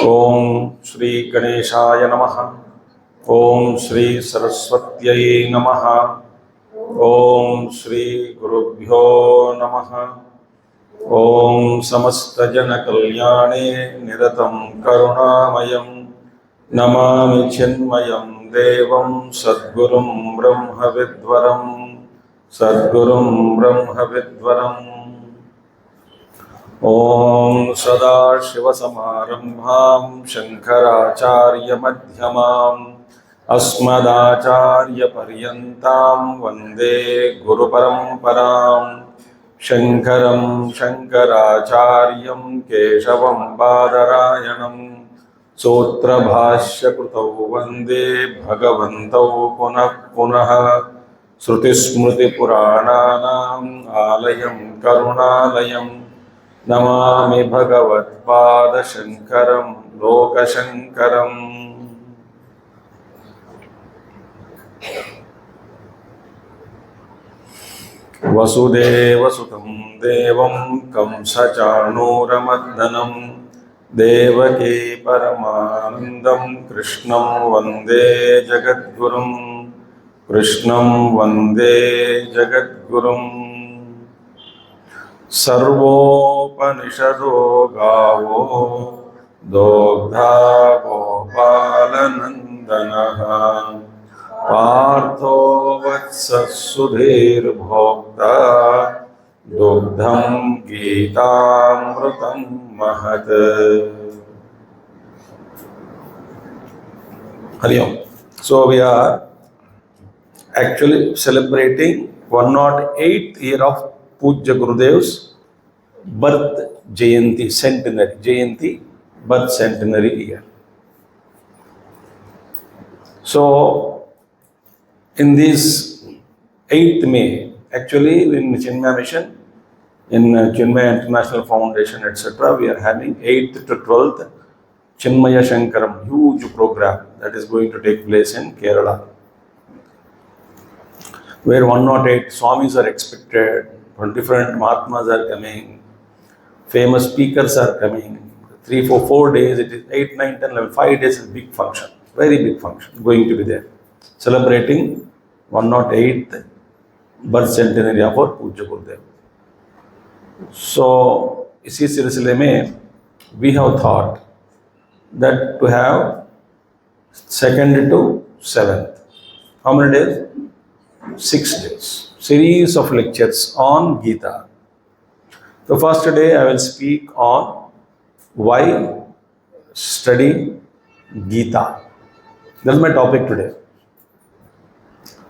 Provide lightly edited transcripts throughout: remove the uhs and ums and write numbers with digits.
ओम श्री गणेशाय नमः। ओम श्री सरस्वत्यै नमः। ओम श्री गुरुभ्यो नमः। ओम समस्त जन कल्याणे निरतं करुणामयं नमामि चिन्मयं देवं सद्गुरुं ब्रह्मविद्वरं ब्रह्मविद्वरम्। ओम सदाशिवसमारम्भां शंकराचार्यमध्यमाम् अस्मदाचार्यपर्यन्तां वन्दे गुरुपरम्परां। शंकरं शंकराचार्यं केशवं बादरायणं सूत्रभाष्यकृतौ वन्दे भगवन्तौ पुनः पुनः। श्रुतिस्मृतिपुराणानाम् आलयं करुणालयं नमामि भगवत्पादशङ्करं लोकशङ्करम्। वसुदेवसुतं देवं कंसचाणूरमर्दनं देवकी परमानन्दं कृष्णं वन्दे जगद्गुरुं सर्वोपनिषदो गावो दोग्धा गोपालनन्दनः पार्थो वत्सः सुधीर्भोक्ता दुग्धं गीतामृतं महत्। Hari Om. So we are actually celebrating 108th year of Pujya Gurudev's birth Jayanti, Centenary, Jayanti, birth centenary year. So, in this 8th May, actually in Chinmaya Mission, in Chinmaya International Foundation, etc., we are having 8th to 12th Chinmaya Shankaram, huge program that is going to take place in Kerala, where 108 Swamis are expected. Different Mahatmas are coming, famous speakers are coming. 3, 4, 4 days, it is 8, 9, 10, 11, 5 days is big function, very big function going to be there, celebrating 108th birth centenary of our Pujya Gurudev. So, इसी सिलसिले में we have thought that to have 2nd to 7th, how many days? 6 days. Series of lectures on Geeta. The first day I will speak on why study Geeta. That is my topic today.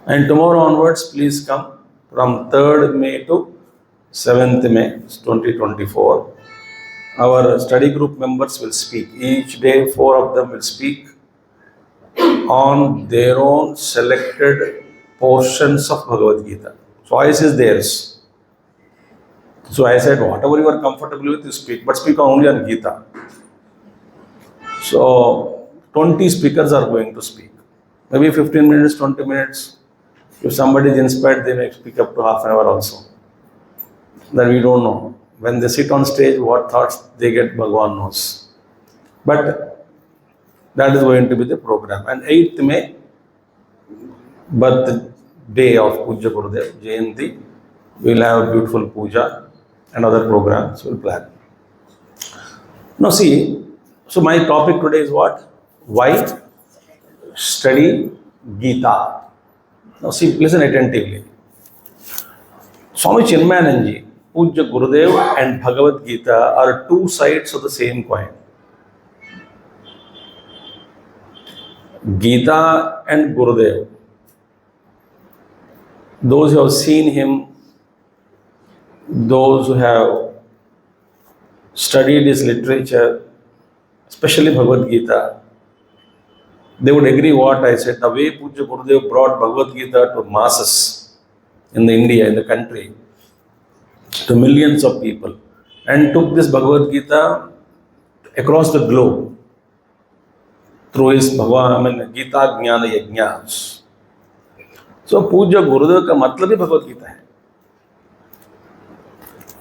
And tomorrow onwards, please come from 3rd May to 7th May 2024. Our study group members will speak. Each day, 4 of them will speak on their own selected portions of Bhagavad Gita. Choice is theirs. So I said, whatever you are comfortable with, you speak, but speak only on Gita. So 20 speakers are going to speak. Maybe 15 minutes, 20 minutes. If somebody is inspired, they may speak up to half an hour also. Then we don't know. When they sit on stage, what thoughts they get, Bhagavan knows. But that is going to be the program. And 8th May, birthday of Pujya Gurudev, Jayanti, we will have a beautiful puja and other programs we will plan. Now see, so my topic today is what? Why study Geeta? Now see, listen attentively. Swami Chidrupanandaji, Pujya Gurudev and Bhagavad Gita are two sides of the same coin. Gita and Gurudev, those who have seen him, those who have studied his literature, especially Bhagavad Gita, they would agree what I said. The way Pujya Gurudev brought Bhagavad Gita to masses in India, in the country, to millions of people, and took this Bhagavad Gita across the globe through his Gita Jnana Yajnas. So Pujya Gurudev का मतलब ही भगवत गीता है.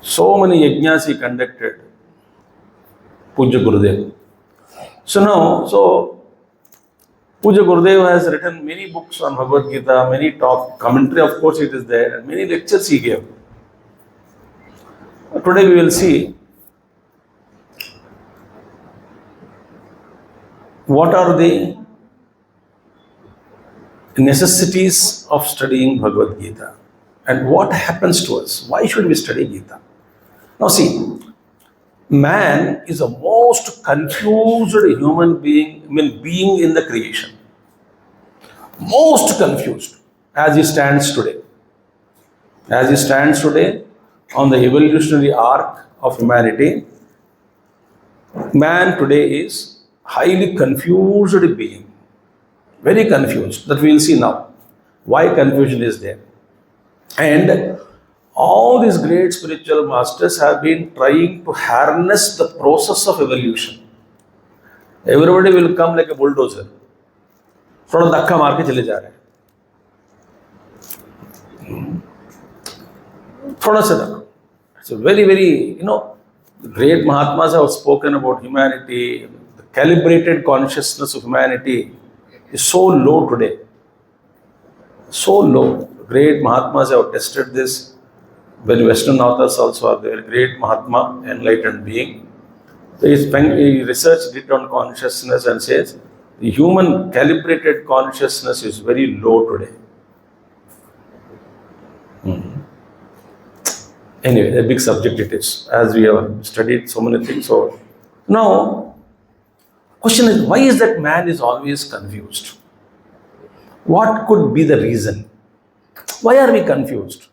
So many yajnas he conducted, Pujya Gurudev. So now, Pujya Gurudev has written many books on Bhagavad Gita, many commentary, of course, it is there, and many lectures he gave. Today we will see what are the necessities of studying Bhagavad Gita and what happens to us. Why should we study Gita? Now see, man is the most confused human being, being in the creation. Most confused as he stands today. As he stands today on the evolutionary arc of humanity, man today is highly confused being. Very confused. That we will see now. Why confusion is there. And all these great spiritual masters have been trying to harness the process of evolution. Everybody will come like a bulldozer. थोड़ा धक्का मार के चले जा रहे हैं. थोड़ा सा धक्का. It's a very, the great Mahatmas have spoken about humanity. The calibrated consciousness of humanity is so low today. So low. Great Mahatmas have tested this. Very Western authors also are there. Great Mahatma, enlightened being. He researched it on consciousness and says, the human calibrated consciousness is very low today. Anyway, a big subject it is, as we have studied so many things. So now, question is, why is that man is always confused? What could be the reason? Why are we confused?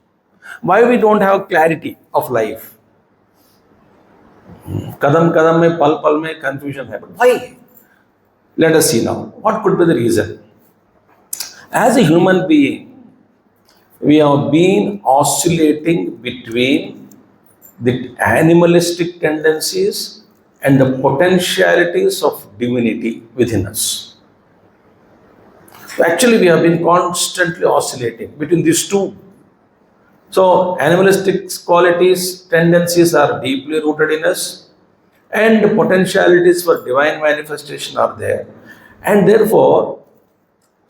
Why we don't have clarity of life? Kadam kadam mein, pal pal mein confusion happens. Why? Let us see now. What could be the reason? As a human being, we have been oscillating between the animalistic tendencies and the potentialities of divinity within us. Actually, we have been constantly oscillating between these two. So, animalistic qualities, tendencies are deeply rooted in us, and the potentialities for divine manifestation are there. And therefore,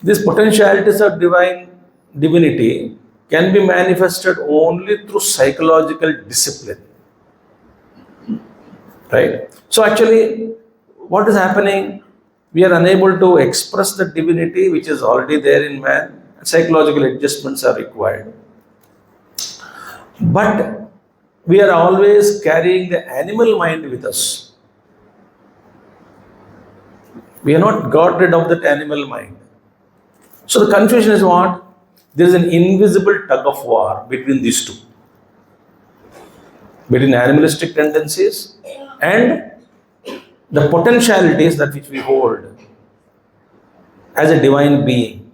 these potentialities of divinity can be manifested only through psychological discipline. Right? So actually, what is happening? We are unable to express the divinity which is already there in man. Psychological adjustments are required. But we are always carrying the animal mind with us. We are not got rid of that animal mind. So the confusion is what? There is an invisible tug of war between these two. Between animalistic tendencies and the potentialities that which we hold as a divine being,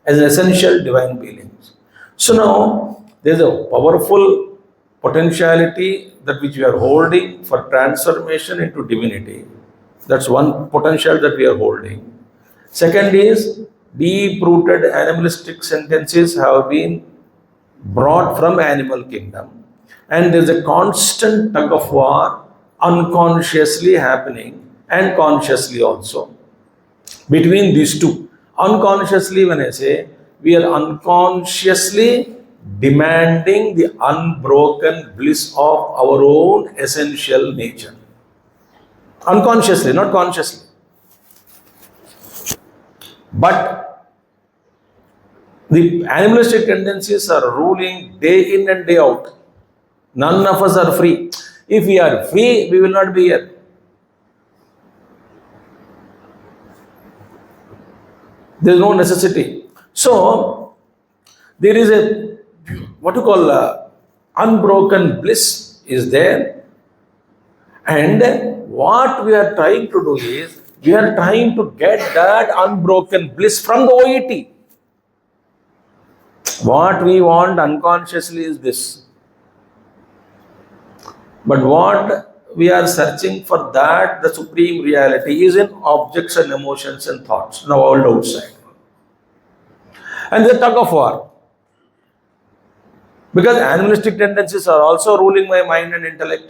as an essential divine being. So now there is a powerful potentiality that which we are holding for transformation into divinity. That's one potential that we are holding. Second is deep-rooted animalistic tendencies have been brought from animal kingdom, and there is a constant tug of war unconsciously happening and consciously also between these two. Unconsciously, when I say, we are unconsciously demanding the unbroken bliss of our own essential nature. Unconsciously, not consciously. But the animalistic tendencies are ruling day in and day out. None of us are free. If we are free, we will not be here. There is no necessity. So, there is a, what you call unbroken bliss is there. And what we are trying to do is, we are trying to get that unbroken bliss from the OET. What we want unconsciously is this. But what we are searching for, that the supreme reality is in objects and emotions and thoughts, now all outside. And the tug of war. Because animalistic tendencies are also ruling my mind and intellect.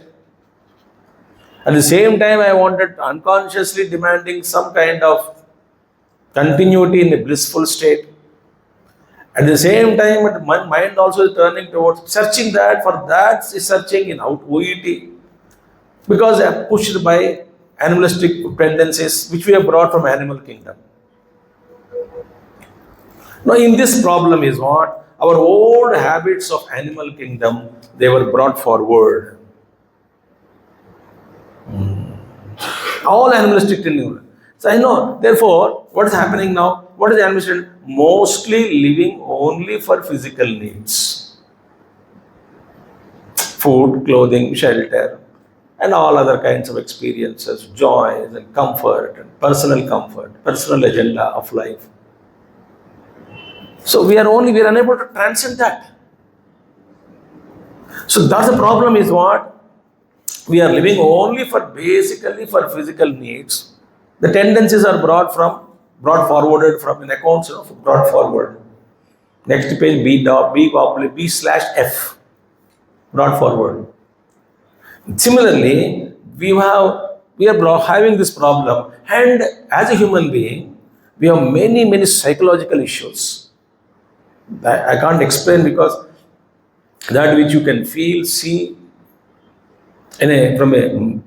At the same time, I wanted unconsciously demanding some kind of continuity in a blissful state. At the same time, my mind also is turning towards searching that. For that is searching in out OET, because I am pushed by animalistic tendencies which we have brought from animal kingdom. Now, in this problem is what? Our old habits of animal kingdom, they were brought forward. All animalistic tendencies. So I know, therefore, what is happening now? What is animalistic? Mostly living only for physical needs. Food, clothing, shelter, and all other kinds of experiences, joys and comfort, and personal agenda of life. So we are unable to transcend that. So that's the problem is what? We are living only basically for physical needs. The tendencies are brought forwarded from in accounts of brought forward. Next page, B/F, brought forward. Similarly, we are having this problem, and as a human being, we have many psychological issues. I can't explain, because that which you can feel, see, from a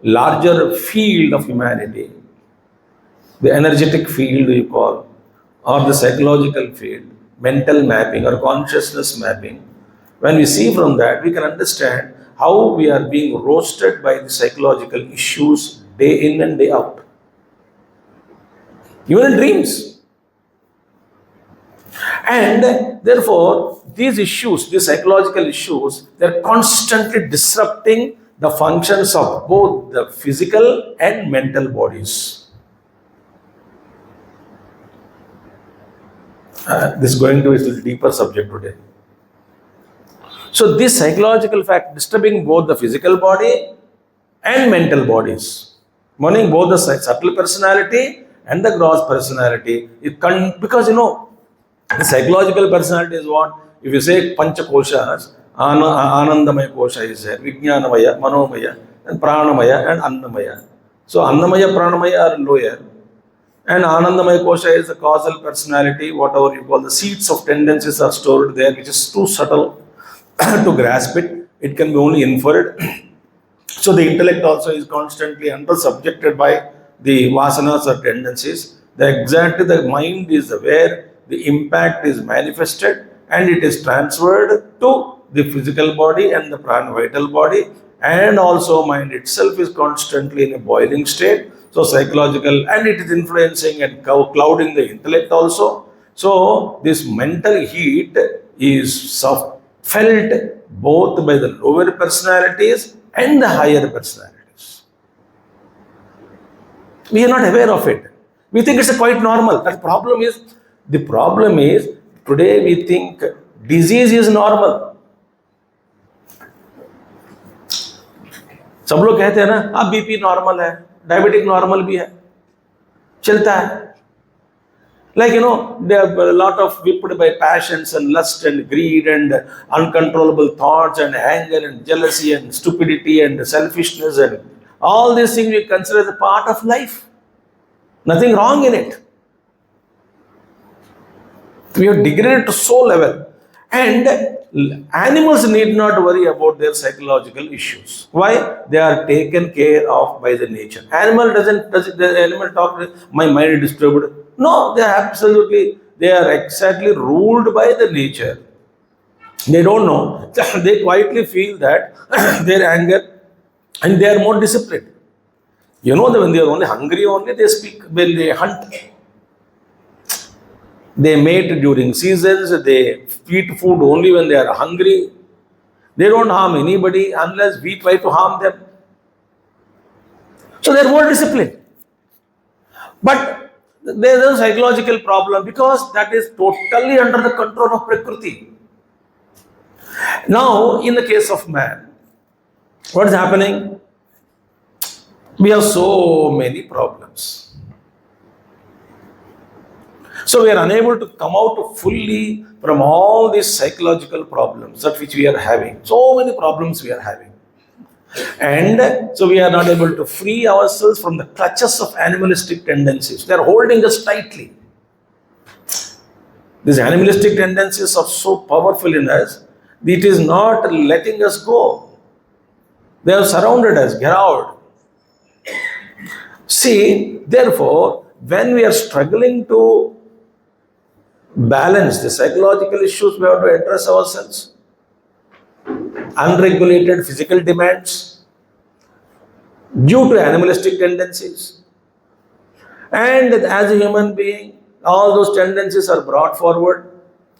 larger field of humanity, the energetic field you call, or the psychological field, mental mapping or consciousness mapping. When we see from that, we can understand how we are being roasted by the psychological issues day in and day out. Even in dreams. And therefore, these issues, these psychological issues, they're constantly disrupting the functions of both the physical and mental bodies. This is going to be a deeper subject today. So this psychological fact disturbing both the physical body and mental bodies, meaning both the subtle personality and the gross personality. Because the psychological personality is what? If you say Pancha Koshas, Anandamaya Kosha is there, Vijnanamaya, Manomaya, and Pranamaya and Annamaya. So Annamaya, Pranamaya are lower, and Anandamaya Kosha is the causal personality, whatever you call the seeds of tendencies are stored there, which is too subtle to grasp it. It can be only inferred. So the intellect also is constantly subjected by the vasanas or tendencies. The mind is where the impact is manifested, and it is transferred to the physical body and the vital body, and also mind itself is constantly in a boiling state. So psychological, and it is influencing and clouding the intellect also. So this mental heat is felt both by the lower personalities and the higher personalities. We are not aware of it. We think it's quite normal. The problem is today we think disease is normal. सब लोग कहते हैं ना, अब BP normal है, diabetic normal भी है, चलता है. Like, they are a lot of whipped by passions and lust and greed and uncontrollable thoughts and anger and jealousy and stupidity and selfishness, and all these things we consider as a part of life. Nothing wrong in it. We have degraded to soul level. And animals need not worry about their psychological issues. Why? They are taken care of by the nature. The animal talk, my mind is disturbed. No, they are exactly ruled by the nature. They don't know. They quietly feel that their anger, and they are more disciplined. That when they are only hungry, they speak. When they hunt, they mate during seasons. They eat food only when they are hungry. They don't harm anybody unless we try to harm them. So they are more disciplined. But there is a psychological problem, because that is totally under the control of Prakriti. Now, in the case of man, what is happening? We have so many problems. So we are unable to come out fully from all these psychological problems that which we are having. So many problems we are having. And so we are not able to free ourselves from the clutches of animalistic tendencies. They are holding us tightly. These animalistic tendencies are so powerful in us, it is not letting us go. They have surrounded us, Gerard. See, therefore, when we are struggling to balance the psychological issues, we have to address ourselves. Unregulated physical demands due to animalistic tendencies. And as a human being, all those tendencies are brought forward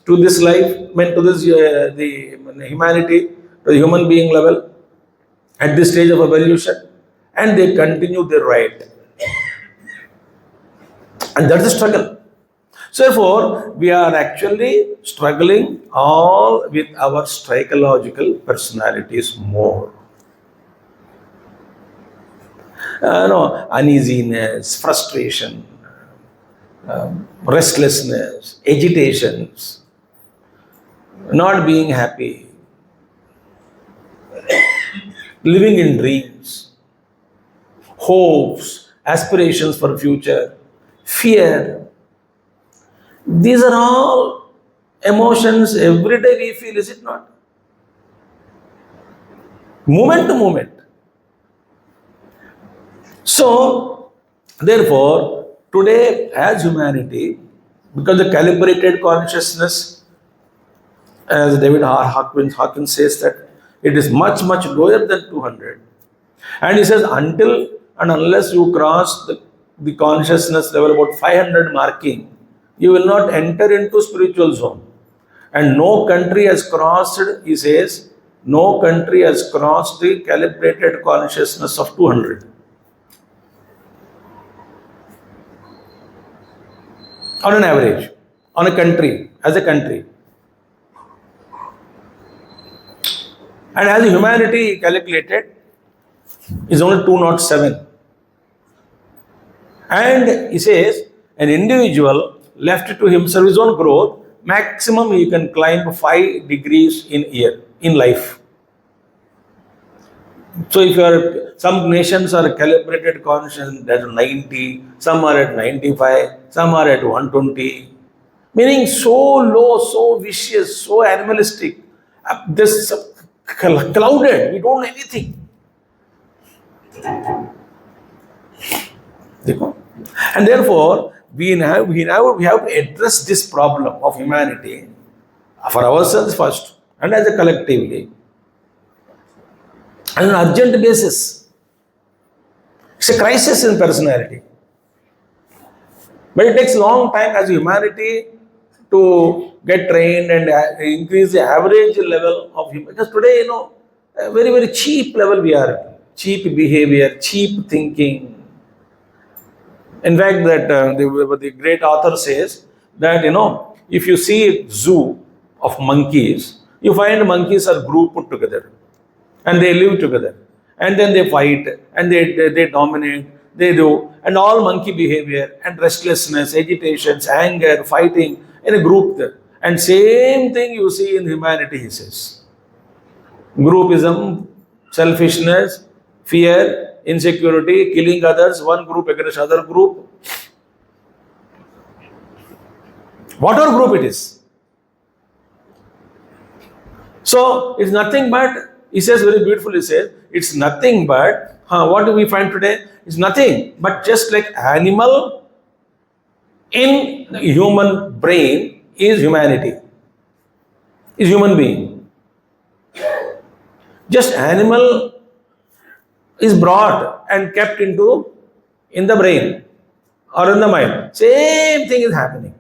to this life, to this the humanity, to the human being level, at this stage of evolution, and they continue their ride. And that's the struggle. So therefore, we are actually struggling all with our psychological personalities more. Uneasiness, frustration, restlessness, agitations, not being happy, living in dreams, hopes, aspirations for future, fear. These are all emotions every day we feel, is it not? Moment to moment. So, therefore, today as humanity, because the calibrated consciousness, as David Hawkins says that it is much, much lower than 200. And he says until and unless you cross the consciousness level about 500 marking, you will not enter into spiritual zone. And no country has crossed, he says, no country has crossed the calibrated consciousness of 200. On an average, on a country, as a country. And as a humanity calculated, is only 207. And he says, an individual left to himself his own growth, maximum he can climb 5 degrees in life. So if some nations are calibrated conscious at 90, some are at 95, some are at 120, meaning so low, so vicious, so animalistic, this clouded, we don't know anything. And therefore, we have to address this problem of humanity for ourselves first and as a collectively on an urgent basis. It's a crisis in personality. But it takes a long time as humanity to get trained and increase the average level of human. Because today, a very, very cheap level we are. Cheap behavior, cheap thinking. In fact, that the great author says that, if you see a zoo of monkeys, you find monkeys are grouped together and they live together and then they fight and they dominate, they do, and all monkey behavior and restlessness, agitations, anger, fighting in a group there. And same thing you see in humanity, he says. Groupism, selfishness, fear, insecurity, killing others, one group against other group. Whatever group it is. So, it's nothing but, he says very beautifully, he says, it's nothing but, what do we find today? It's nothing but just like animal in the human brain is humanity, is human being. Just animal is brought and kept in the brain or in the mind. Same thing is happening.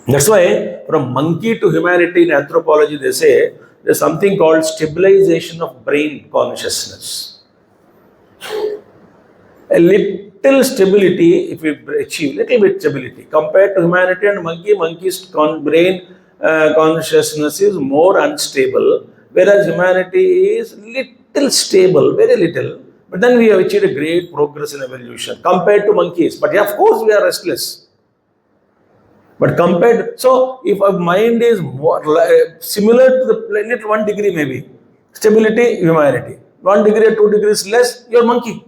That's why from monkey to humanity in anthropology they say there's something called stabilization of brain consciousness. A little stability, if we achieve little bit stability compared to humanity and monkey's brain consciousness is more unstable, whereas humanity is little stable, very little. But then we have achieved a great progress in evolution compared to monkeys. But yeah, of course we are restless. But compared, so if our mind is more similar to the planet 1 degree maybe, Stability, humanity. 1 degree or 2 degrees less, you're monkey.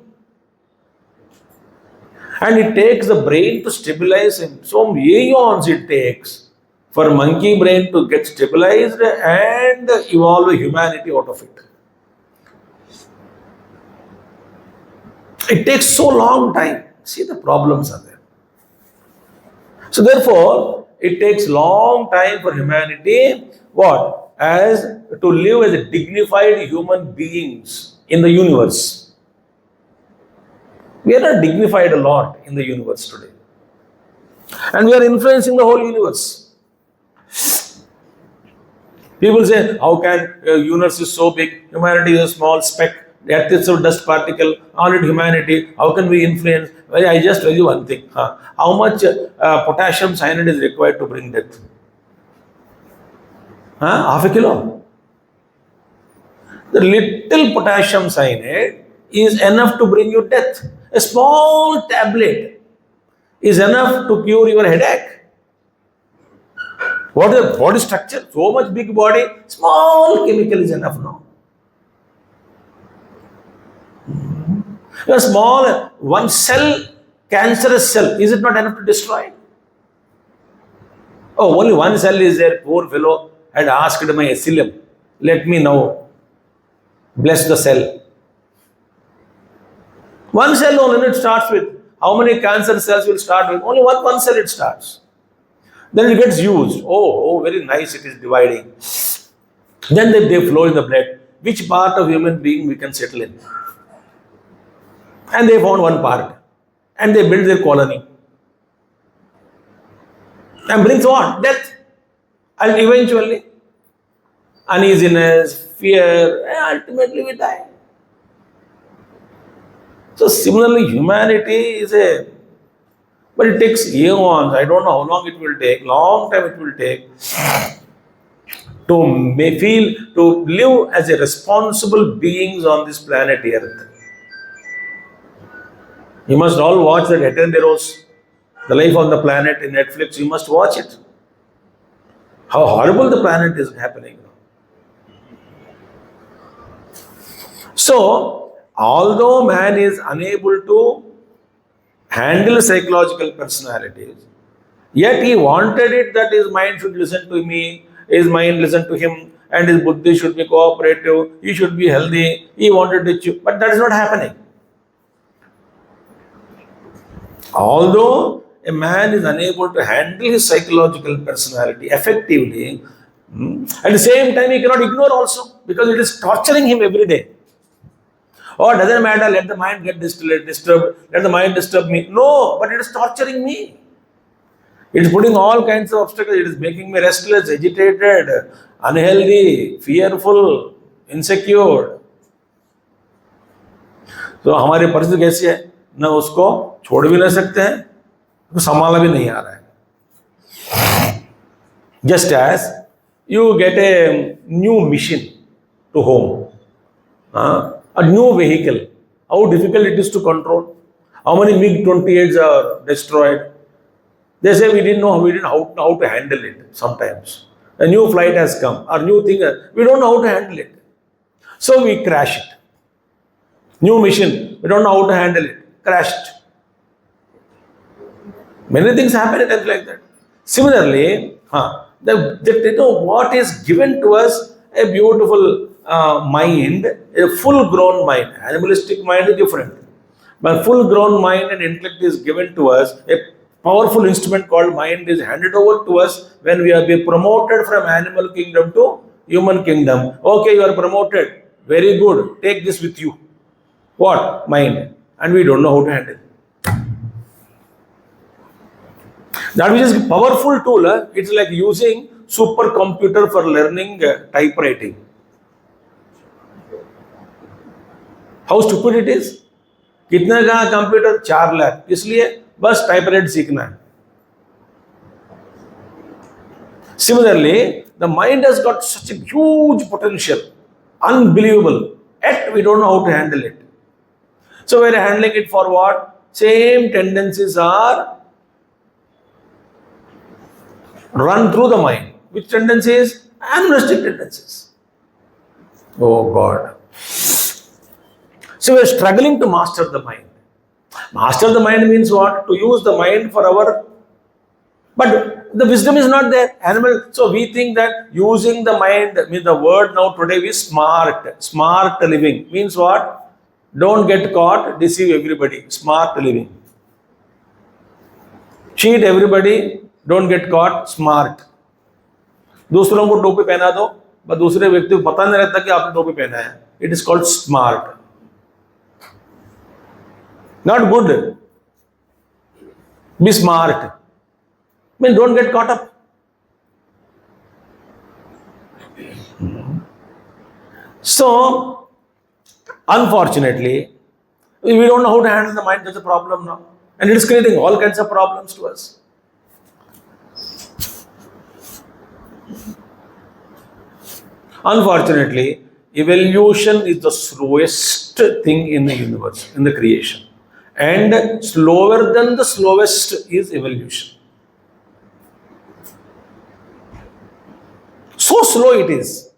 And it takes the brain to stabilize him. So aeons it takes for monkey brain to get stabilized and evolve humanity out of it. It takes so long time. See, the problems are there. So therefore, it takes long time for humanity, what? As to live as dignified human beings in the universe. We are not dignified a lot in the universe today. And we are influencing the whole universe. People say, how can universe is so big, humanity is a small speck, Earth is a dust particle, all it humanity, how can we influence? Well, I just tell you one thing. How much potassium cyanide is required to bring death? Half a kilo. The little potassium cyanide is enough to bring you death. A small tablet is enough to cure your headache. What is the body structure? So much big body, small chemical is enough now. A small one cell, cancerous cell, is it not enough to destroy? Oh, only one cell is there, poor fellow had asked my asylum. Let me now bless the cell. One cell only it starts with. How many cancer cells will start with? Only one cell it starts. Then it gets used. Oh, very nice, it is dividing. Then they flow in the blood. Which part of human being we can settle in? And they found one part. And they build their colony. And brings what? Death. And eventually, uneasiness, fear, and ultimately we die. So similarly, humanity is but it takes eons. I don't know how long it will take. Long time it will take to live as a responsible beings on this planet Earth. You must all watch that Attenderos, The Life on the Planet in Netflix. You must watch it. How horrible the planet is happening. So, although man is unable to handle psychological personalities, yet he wanted it that his mind should listen to me, his mind listen to him, and his buddhi should be cooperative, he should be healthy, he wanted to chew, but that is not happening. Although a man is unable to handle his psychological personality effectively, at the same time he cannot ignore also, because it is torturing him every day. Oh, doesn't matter, let the mind get disturbed, let the mind disturb me. No, but it is torturing me. It is putting all kinds of obstacles, it is making me restless, agitated, unhealthy, fearful, insecure. तो हमारी परिस्थिति कैसी है? न उसको छोड़ भी नहीं सकते हैं, तो संभाला भी नहीं आ रहा है. Just as you get a new machine to home, a new vehicle, how difficult it is to control. How many MiG-28s are destroyed? They say we didn't know how to handle it sometimes. A new flight has come, or new thing, we don't know how to handle it. So we crash it. New mission, we don't know how to handle it, crashed. Many things happen at times like that. Similarly, what is given to us, a beautiful mind, a full-grown mind. Animalistic mind is different. But full-grown mind and intellect is given to us. A powerful instrument called mind is handed over to us when we are being promoted from animal kingdom to human kingdom. Okay, you are promoted. Very good. Take this with you. What? Mind. And we don't know how to handle it. That which is a powerful tool, it's like using supercomputer for learning typewriting. How stupid it is? कितने का computer? 4 lakh. इसलिए बस टाइपराइट सीखना है. Similarly, the mind has got such a huge potential, unbelievable. Yet we don't know how to handle it. So we are handling it for what? Same tendencies are run through the mind. Which tendencies? Animalistic tendencies. Oh God. So we are struggling to master the mind. Master the mind means what? To use the mind for our. But the wisdom is not there. Animal. So we think that using the mind, means the word now today is smart. Smart living means what? Don't get caught, deceive everybody. Smart living. Cheat everybody, don't get caught, smart. दूसरों को टोपी पहना दो, बस दूसरे व्यक्ति को पता नहीं रहता कि आपने टोपी पहना है. It is called smart. Not good. Be smart. I mean, don't get caught up. So, unfortunately, we don't know how to handle the mind. That's a problem now. And it is creating all kinds of problems to us. Unfortunately, evolution is the slowest thing in the universe, in the creation. And slower than the slowest is evolution. So slow it is.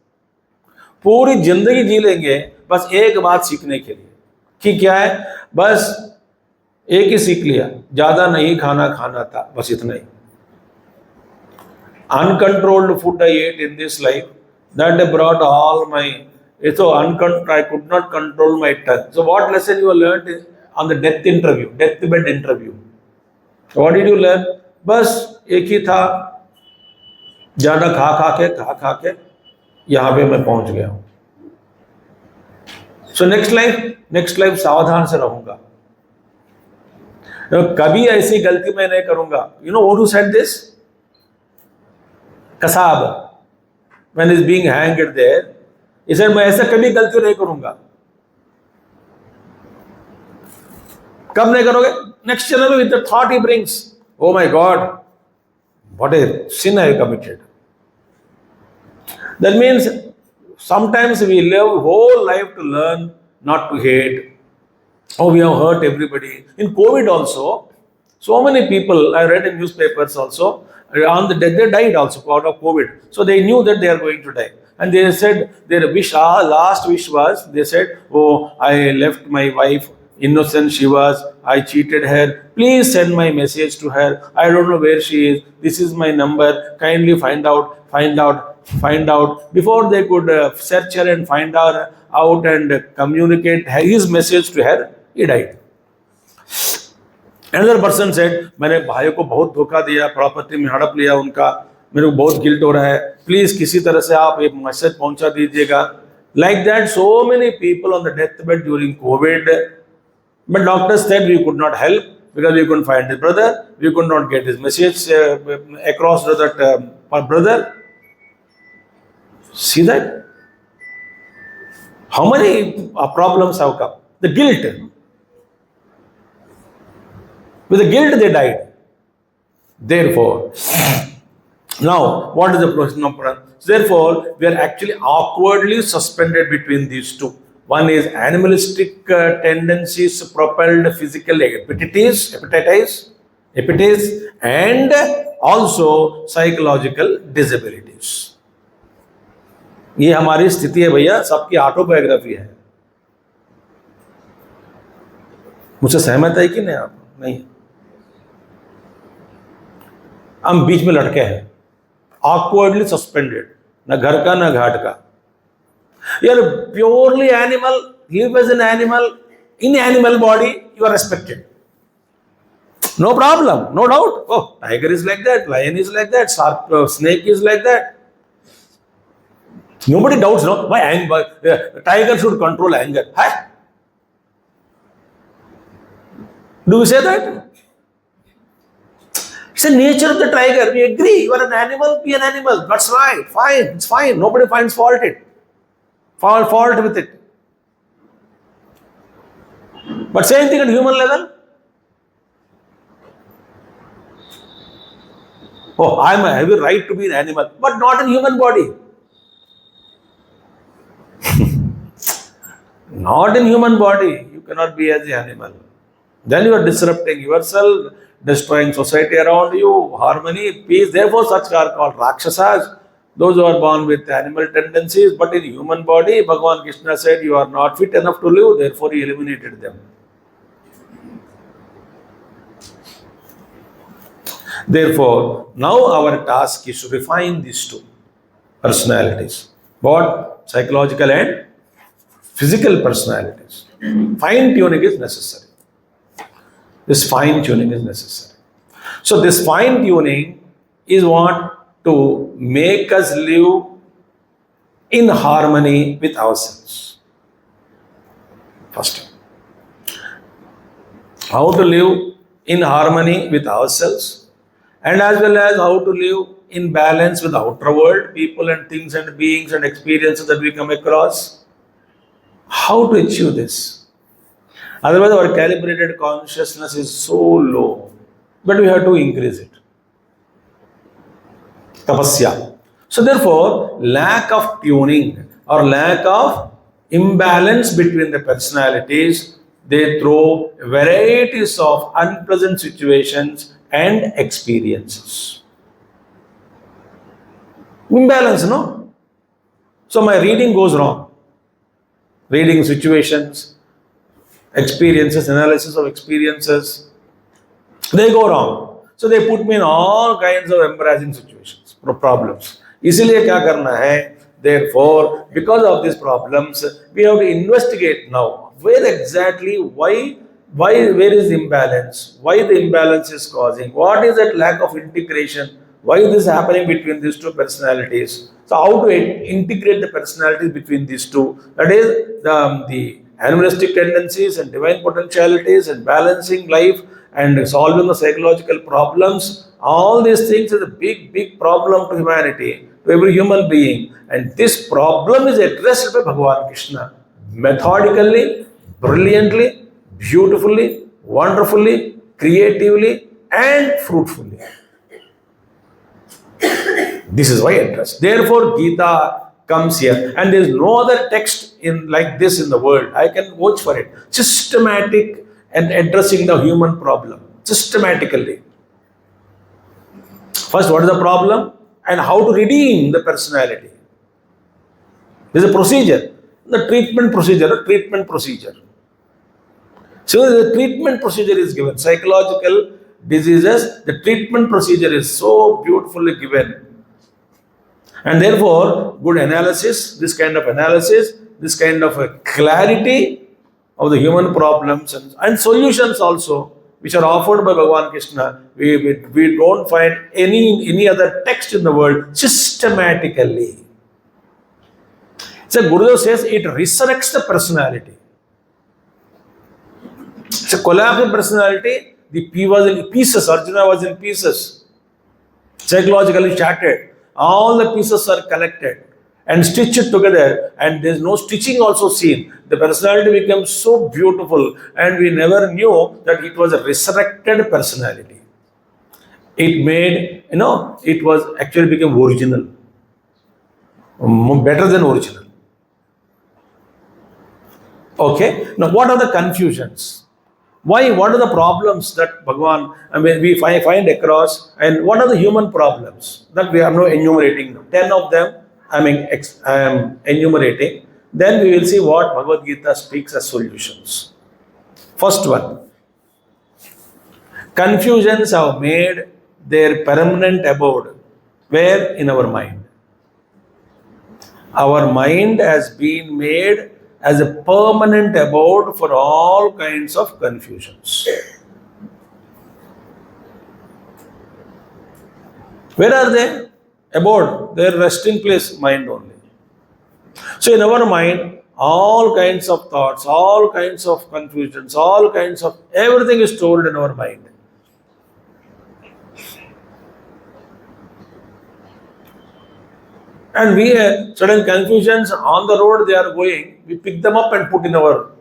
पूरी जिंदगी जी लेंगे बस एक बात सीखने के लिए कि क्या है, बस एक ही सीख लिया, ज्यादा नहीं खाना था, बस इतना ही. Uncontrolled food I ate in this life, that brought all my, so I could not control my tongue. So what lesson you learned on the deathbed interview? What did you learn? बस एक ही था, ज्यादा खा के यहाँ पे मैं पहुंच गया हूं. सो नेक्स्ट लाइफ सावधान से रहूंगा, कभी ऐसी गलती मैं नहीं करूंगा. You know what who said this? Kasab, when is being hanged there, he said मैं ऐसा कभी गलती नहीं करूंगा. कब नहीं करोगे? नेक्स्ट जन्म में with the thought he brings, oh my God, what a sin I committed. That means sometimes we live whole life to learn not to hate. Oh, we have hurt everybody. In COVID also, so many people, I read in newspapers also, on the death, they died also out of COVID. So they knew that they are going to die. And they said their wish, last wish was, they said, oh, I left my wife, innocent she was, I cheated her. Please send my message to her. I don't know where she is. This is my number. Kindly find out. Before they could search her and find her out and communicate his message to her, he died. Another person said, मैंने भाई को बहुत धोखा दिया, property में हड़प लिया उनका, मेरे को बहुत गिल्ट हो रहा है, प्लीज किसी तरह से आप एक मैसेज पहुंचा दीजिएगा. Like that, so many people on the deathbed during COVID, but doctors said we could not help because we couldn't find his brother, we could not get his message across to that brother. See that? How many problems have come? The guilt. With the guilt they died. Therefore, now what is the process? Therefore, we are actually awkwardly suspended between these two. One is animalistic tendencies propelled physical appetites, and also psychological disabilities. ये हमारी स्थिति है भैया, सबकी autobiography है. मुझसे सहमत है कि नहीं आप? नहीं. हम बीच में लटके हैं, ऑकवर्डली सस्पेंडेड, ना घर का ना घाट का. You are purely animal, live as an animal, in animal body you are respected, no problem, no doubt. Oh, tiger is like that, lion is like that, snake is like that. Nobody doubts, no? Why anger? Tiger should control anger. Hi? Do we say that? It's the nature of the tiger. We agree. You are an animal, be an animal. That's right. Fine. It's fine. Nobody finds fault with it. But same thing at human level. Oh, I have a right to be an animal, but not in human body. Not in human body, you cannot be as an animal. Then you are disrupting yourself, destroying society around you, harmony, peace. Therefore, such are called Rakshasas. those who are born with animal tendencies, but in human body, Bhagavan Krishna said, you are not fit enough to live, therefore he eliminated them. Therefore, now our task is to refine these two personalities, both psychological and physical personalities. Fine tuning is necessary. This fine tuning is necessary. So this fine tuning is what to make us live in harmony with ourselves. First, how to live in harmony with ourselves, and as well as how to live in balance with the outer world, people and things and beings and experiences that we come across. How to achieve this? Otherwise, our calibrated consciousness is so low, but we have to increase it. Tapasya. So therefore, lack of tuning or lack of imbalance between the personalities, they throw varieties of unpleasant situations and experiences. Imbalance, no? So my reading goes wrong. Reading situations, experiences, analysis of experiences, they go wrong. So they put me in all kinds of embarrassing situations, problems. इसीलिए क्या करना है? Therefore, because of these problems, we have to investigate now where exactly, where is the imbalance? Why the imbalance is causing? What is that lack of integration? Why is this happening between these two personalities? So how to integrate the personalities between these two? That is the animalistic tendencies and divine potentialities and balancing life and solving the psychological problems. All these things is a big, big problem to humanity, to every human being. And this problem is addressed by Bhagavan Krishna methodically, brilliantly, beautifully, wonderfully, creatively, and fruitfully. This is why addressed. Therefore, Gita comes here, and there is no other text in like this in the world. I can vouch for it. Systematic and addressing the human problem systematically. First, what is the problem and how to redeem the personality. There is a procedure, the treatment procedure. So the treatment procedure is given. Psychological diseases, the treatment procedure is so beautifully given. And therefore, good analysis, this kind of a clarity of the human problems and solutions also, which are offered by Bhagavan Krishna. We don't find any other text in the world systematically. So Gurudev says it resurrects the personality. It's a collapsed personality. He was in pieces. Arjuna was in pieces. Psychologically shattered. All the pieces are collected and stitched together, and there is no stitching also seen. The personality becomes so beautiful, and we never knew that it was a resurrected personality. It made, it was actually became original, better than original. Okay, now what are the confusions? Why? What are the problems that Bhagavan, we find across, and what are the human problems that we are now enumerating? 10 of them I am enumerating. Then we will see what Bhagavad Gita speaks as solutions. First one, confusions have made their permanent abode. Where? In our mind. Our mind has been made as a permanent abode for all kinds of confusions. Where are they? Abode, their resting place, mind only. So in our mind, all kinds of thoughts, all kinds of confusions, all kinds of everything is stored in our mind. And we have certain confusions on the road they are going, we pick them up and put in our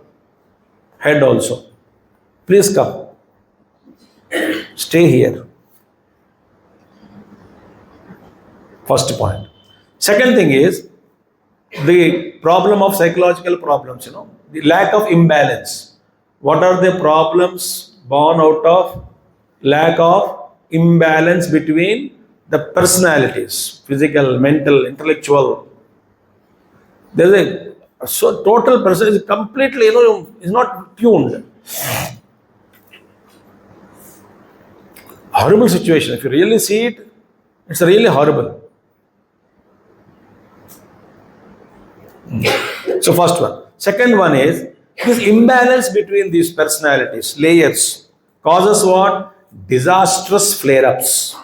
head also. Please come. Stay here. First point. Second thing is the problem of psychological problems, the lack of imbalance. What are the problems born out of lack of imbalance between the personalities, physical, mental, intellectual, there's a so total person is completely, is not tuned. Horrible situation. If you really see it, it's really horrible. So first one. Second one is this imbalance between these personalities, layers, causes what? Disastrous flare-ups.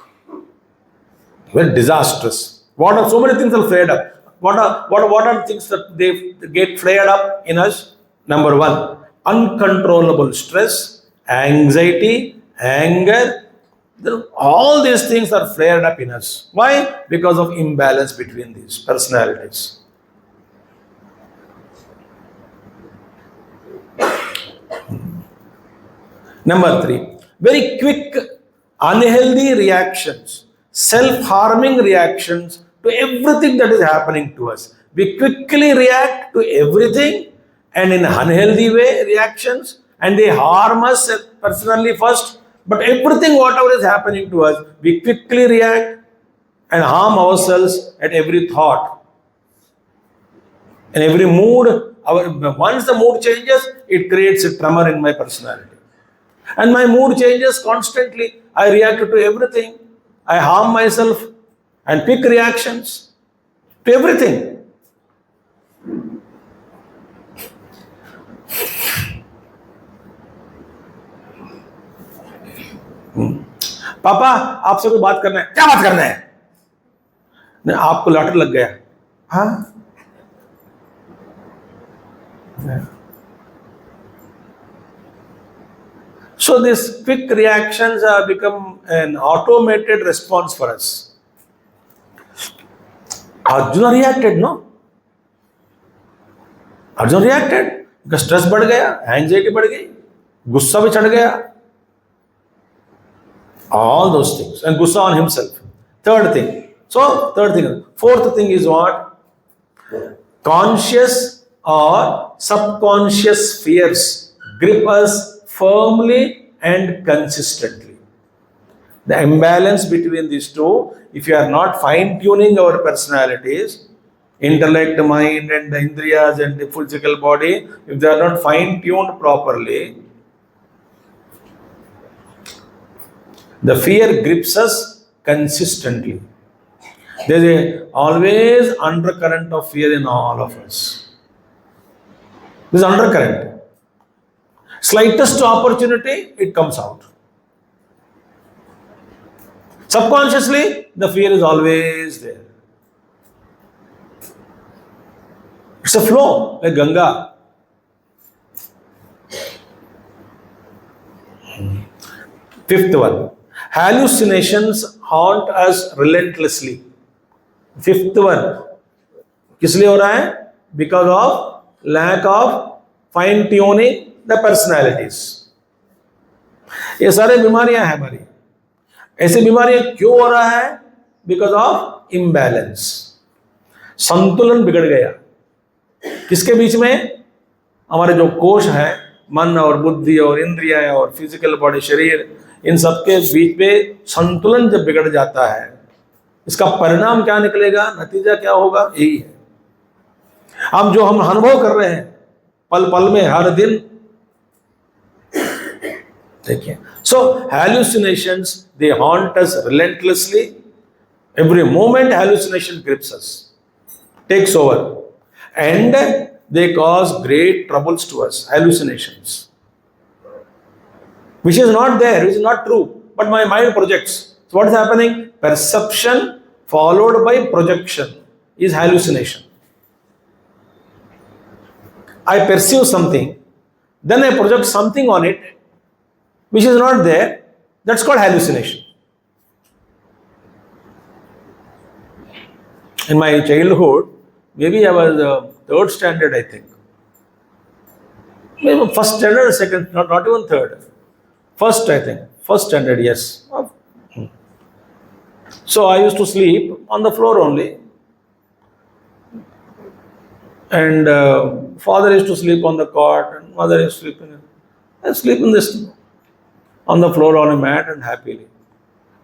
Well, disastrous. What are so many things are flared up? What are things that they get flared up in us? Number one, uncontrollable stress, anxiety, anger. All these things are flared up in us. Why? Because of imbalance between these personalities. Number three, very quick, unhealthy reactions, self-harming reactions to everything that is happening to us. We quickly react to everything and in unhealthy way reactions, and they harm us personally first, but everything whatever is happening to us, we quickly react and harm ourselves at every thought. And every mood, once the mood changes, it creates a tremor in my personality. And my mood changes constantly. I react to everything. I harm myself and pick reactions to everything. पापा आपसे कोई बात करना है, क्या बात करना है? नहीं, आपको लॉटरी लग गया. हाँ. So these quick reactions have become an automated response for us. Arjuna reacted, no? Arjuna reacted because stress बढ़ गया, anxiety बढ़ गई, गुस्सा भी चढ़ गया. All those things and gussa on himself. Third thing. Fourth thing is what? Conscious or subconscious fears grip us firmly and consistently. The imbalance between these two, if you are not fine-tuning our personalities, intellect, mind, and the indriyas and the physical body, if they are not fine-tuned properly, the fear grips us consistently. There is always undercurrent of fear in all of us. This is undercurrent. Slightest opportunity, it comes out. Subconsciously, the fear is always there. It's a flow, like Ganga. Fifth one. Hallucinations haunt us relentlessly. Fifth one. किस लिए हो रहा है? Because of lack of fine tuning the personalities. ये सारे बीमारियां हैं हमारी. ऐसी बीमारियां क्यों हो रहा है? Because of imbalance. संतुलन बिगड़ गया. किसके बीच में? हमारे जो कोश है, मन और बुद्धि और इंद्रियां और फिजिकल बॉडी, शरीर, इन सबके बीच में संतुलन जब बिगड़ जाता है, इसका परिणाम क्या निकलेगा? नतीजा क्या होगा? यही है. हम अनुभव कर रहे हैं पल पल में, हर दिन. देखिए, so hallucinations, they haunt us relentlessly. Every moment hallucination grips us, takes over, and they cause great troubles to us. Hallucinations, which is not there, which is not true, but my mind projects. So what is happening? Perception followed by projection is hallucination. I perceive something, then I project something on it which is not there. That's called hallucination. In my childhood, maybe I was third standard, I think. Maybe first standard or second, not even third. First, I think. First standard, yes. So I used to sleep on the floor only. And father used to sleep on the cot, and mother used to sleep in it. I sleep in this on the floor on a mat and happily.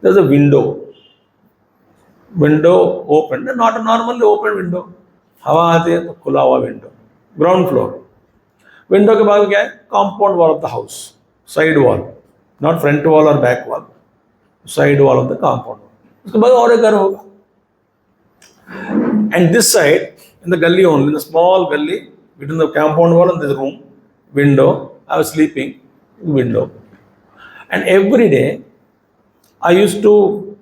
There's a window. window open, not a normally open window, हवा आती है तो खुला हुआ window, ground floor. Window के बाद क्या है? Compound wall of the house, side wall, not front wall or back wall, side wall of the compound. उसके बाद और एक घर होगा. And this side, in the gully only, in the small gully, between the compound wall and this room, window, I was sleeping, window. And every day, I used to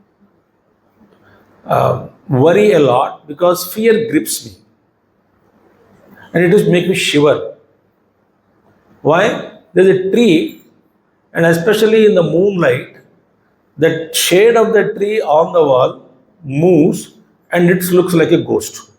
worry a lot because fear grips me. And it just makes me shiver. Why? There's a tree, and especially in the moonlight, the shade of the tree on the wall moves and it looks like a ghost.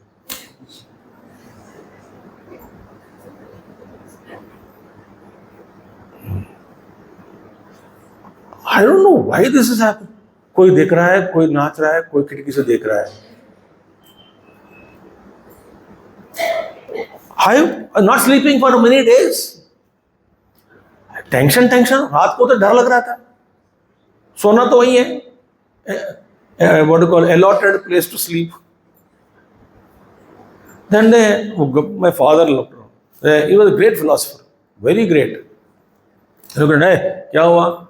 I don't know why this is happening. कोई देख रहा है, कोई नाच रहा है, कोई खिड़की से देख रहा है. I'm not sleeping for many days. Tension रात को तो डर लग रहा था. सोना तो वही है, what do you call, allotted place to sleep. Then my father looked around. He was a great philosopher, very great. He looked at, hey, क्या हुआ?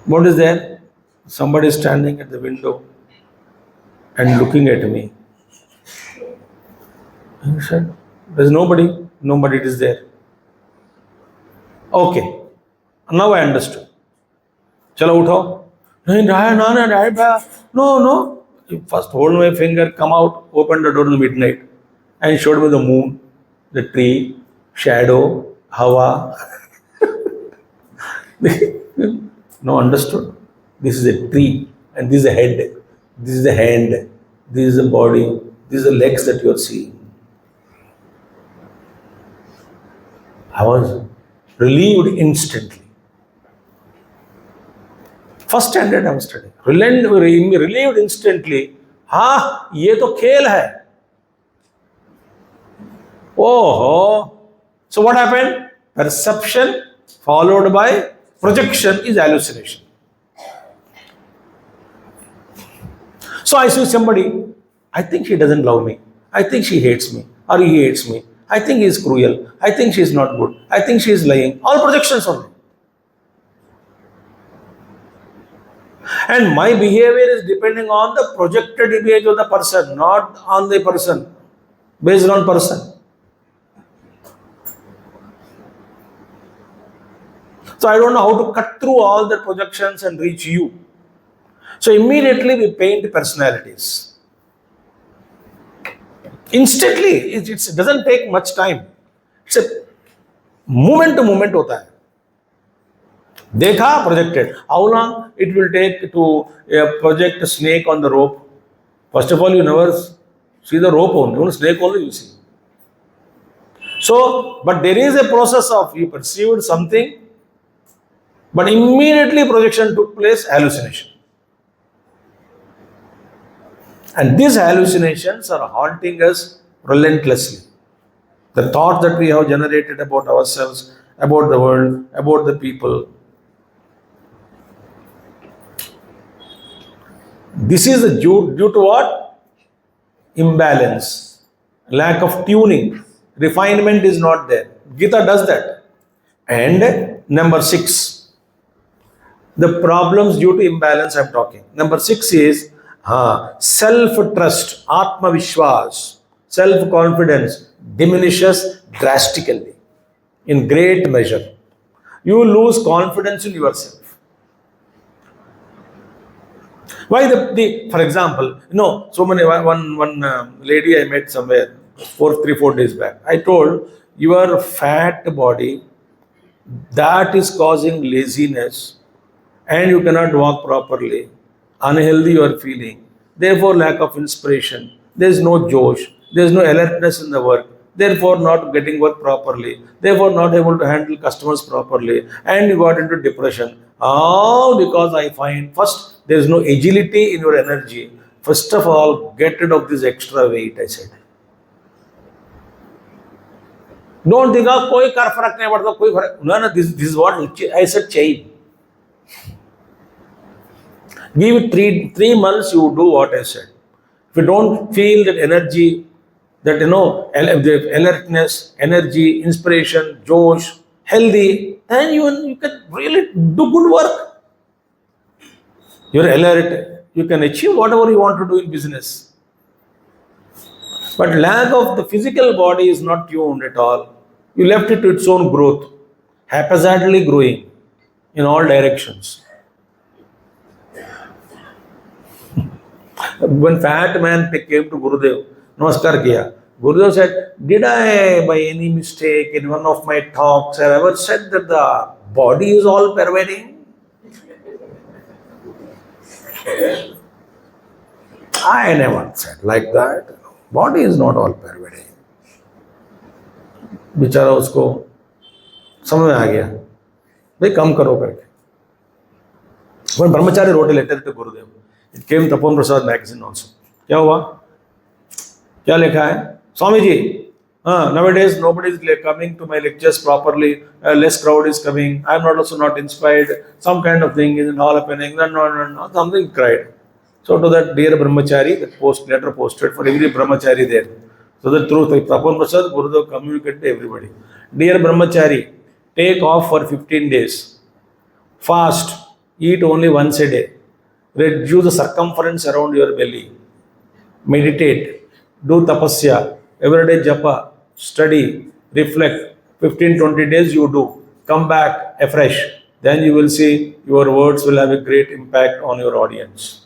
What is there? Somebody is standing at the window and looking at me. He said, there's nobody. Nobody is there. Okay. Now I understood. Chalo utho. No. He first hold my finger, come out, open the door in the midnight, and showed me the moon, the tree, shadow, hawa. No, understood. This is a tree, and this is a head, this is a hand, this is a body, these are the legs that you are seeing. I was relieved instantly. First standard I was studying. Relieved instantly. हाँ, ये तो खेल है. Oh, so what happened? Perception followed by projection is hallucination. So I see somebody, I think she doesn't love me. I think she hates me, or he hates me. I think he is cruel. I think she is not good. I think she is lying. All projections only. And my behavior is depending on the projected image of the person, not on the person, based on person. So I don't know how to cut through all the projections and reach you. So immediately we paint personalities. Instantly, it doesn't take much time. It's a moment to moment hota hai. Dekha, projected. How long it will take to project a snake on the rope? First of all, you never see the rope only. Only snake only you see. So, but there is a process of you perceived something, but immediately projection took place, hallucination. And these hallucinations are haunting us relentlessly. The thoughts that we have generated about ourselves, about the world, about the people. This is due to what? Imbalance, lack of tuning, refinement is not there. Gita does that. And number 6, the problems due to imbalance I'm talking. Number 6 is self-trust, Atma Vishwas, self-confidence diminishes drastically in great measure. You lose confidence in yourself. Why for example, so many, one lady I met somewhere 3-4 days back. I told, your fat body, that is causing laziness and you cannot walk properly. Unhealthy you are feeling, therefore lack of inspiration, there is no josh, there is no alertness in the work, therefore not getting work properly, therefore not able to handle customers properly, and you got into depression. All because I find, first, there is no agility in your energy. First of all, get rid of this extra weight, I said. Don't think, koi kar farak nahi padta, koi farak. No, this is what I said, change. Give it three months, you do what I said. If you don't feel that energy, that the alertness, energy, inspiration, josh, healthy, then you can really do good work. You're alert, you can achieve whatever you want to do in business. But lack of the physical body is not tuned at all. You left it to its own growth, haphazardly growing in all directions. When fat man came to Gurudev, Namaskar kiya, Gurudev said, did I by any mistake in one of my talks have ever said that the body is all pervading? I never said like that. Body is not all pervading. बेचारा उसको समझ में आ गया, भाई कम करो करके. When Brahmachari wrote a letter to Gurudev, it came Tapon Prasad magazine also. क्या हुआ? क्या लिखा है? Swami ji, nowadays nobody is coming to my lectures properly. Less crowd is coming. I am also not inspired. Some kind of thing is all happening. No. Something cried. So to that dear Brahmachari, that letter posted for every Brahmachari there. So the truth, Tapon Prasad, Gurudev communicated to everybody. Dear Brahmachari, take off for 15 days. Fast. Eat only once a day. Reduce the circumference around your belly. Meditate. Do tapasya. Everyday japa. Study. Reflect. 15-20 days you do. Come back afresh. Then you will see your words will have a great impact on your audience.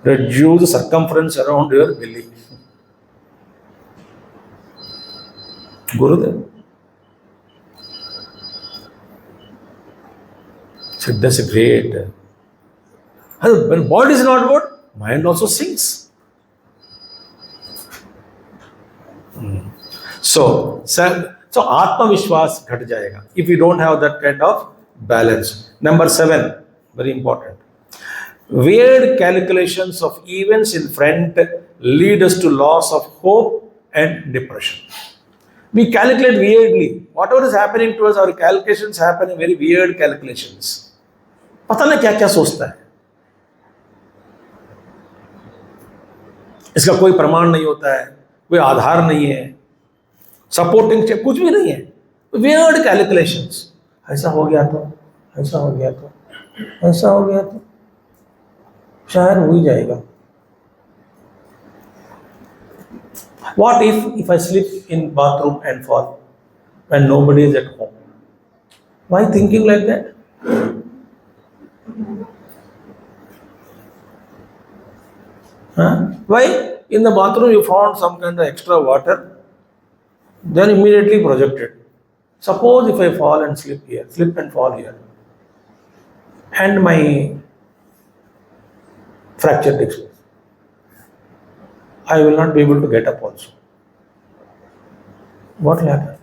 Reduce the circumference around your belly. Gurudev said, that's a great. When body is not good, mind also sinks. So Atma Vishwas ghat jayega if you don't have that kind of balance. Number 7, very important. Weird calculations of events in front lead us to loss of hope and depression. We calculate weirdly. Whatever is happening to us, our calculations happen in very weird calculations. पता नहीं क्या क्या सोचता है. इसका कोई प्रमाण नहीं होता है, कोई आधार नहीं है, सपोर्टिंग कुछ भी नहीं है. Weird calculations. ऐसा हो गया तो, ऐसा हो गया तो, ऐसा हो गया तो, शायद हो ही जाएगा. What if I slip in bathroom and fall when nobody is at home? Why thinking like that? Why in the bathroom you found some kind of extra water, then immediately projected. Suppose if I fall and slip and fall here, and my fracture takes place, I will not be able to get up also. What will happen?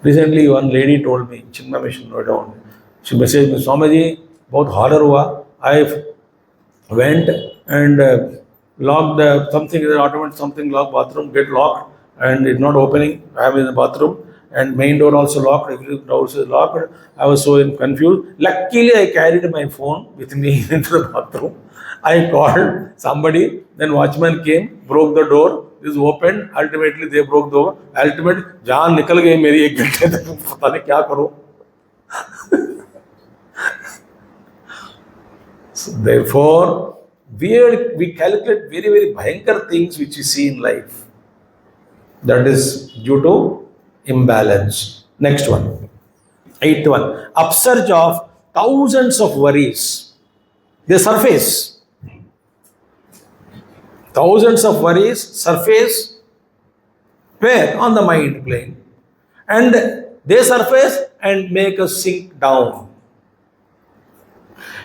Recently, one lady told me, Chinmaya Mission Noida, she messaged me, Swami ji, बहुत horror हुआ. I went and locked something in the automatic, something locked bathroom, get locked, and it's not opening. I am in the bathroom, and main door also locked, every door is locked. I was so confused. Luckily, I carried my phone with me into the bathroom. I called somebody, then watchman came, broke the door, this opened, ultimately they broke the door. Ultimately, जान निकल गई मेरी 1 घंटे तक, पता नहीं क्या करो. So therefore, we calculate very, very bhayankar things which we see in life. That is due to imbalance. Next one. 8th one. Upsurge of thousands of worries. They surface. Thousands of worries surface where? On the mind plane. And they surface and make us sink down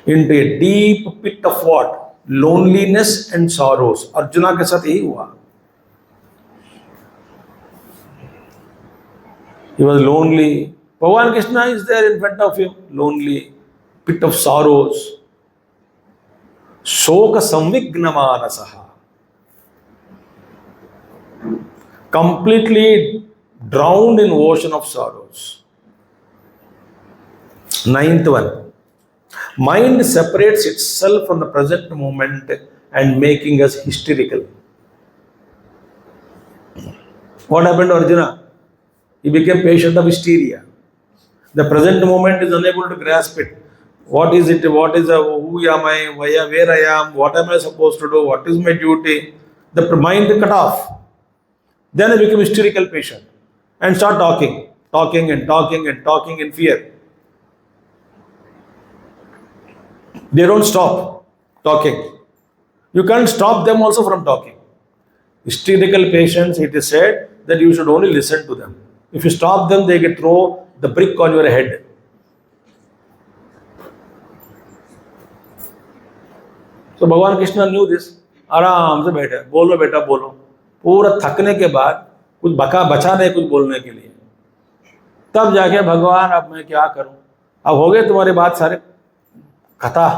into a deep pit of what? Loneliness and sorrows. Arjuna के साथ यही हुआ. He was lonely. Bhagavan Krishna is there in front of him. Lonely. Pit of sorrows. Shoka samvigna manasaha. completely drowned in ocean of sorrows. Ninth one, mind separates itself from the present moment and making us hysterical. What happened to Arjuna? He became patient of hysteria. The present moment is unable to grasp it. What is it? What is who am I? Where I am? What am I supposed to do? What is my duty? The mind cut off. Then I become hysterical patient and start talking in fear. They don't stop talking. You can't stop them also from talking. Hysterical patients, it is said that you should only listen to them. If you stop them, they can throw the brick on your head. So Bhagavan Krishna knew this. आराम से बैठे, बोलो बेटा बोलो. पूरा थकने के बाद कुछ बचा नहीं कुछ बोलने के लिए. तब जाके भगवान अब मैं क्या करूं? अब हो गए तुम्हारी बात सारे कथा.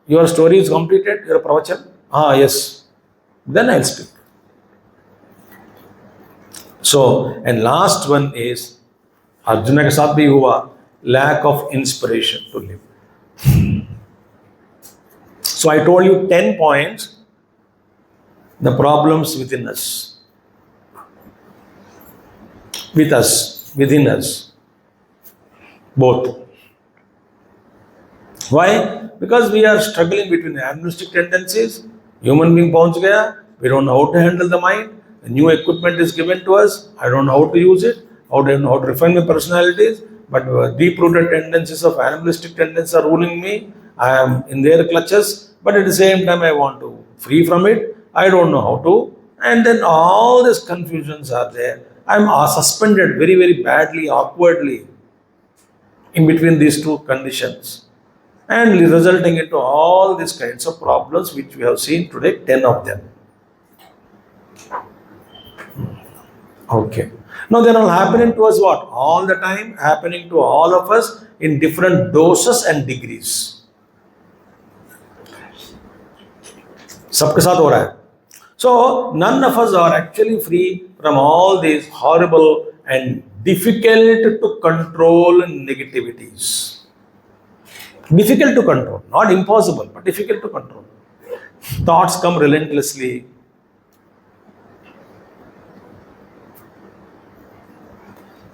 Your story is completed. Your pravachan. Yes. Then I'll speak. So, and last one is Arjuna के साथ भी हुआ lack of inspiration to live. So I told you 10 points, the problems within us, with us, within us, both. Why? Because we are struggling between animalistic tendencies, human being पहुंच गया, we don't know how to handle the mind, a new equipment is given to us, I don't know how to use it, I don't know how to refine my personalities, but deep-rooted tendencies of animalistic tendencies are ruling me, I am in their clutches, but at the same time I want to free from it, I don't know how to, and then all these confusions are there. I am suspended very, very badly, awkwardly in between these two conditions, and resulting into all these kinds of problems which we have seen today, 10 of them. Okay. Now they are all happening to us what? All the time, happening to all of us in different doses and degrees. सबके साथ हो रहा है. So none of us are actually free from all these horrible and difficult to control negativities. Difficult to control, not impossible, but difficult to control. Thoughts come relentlessly.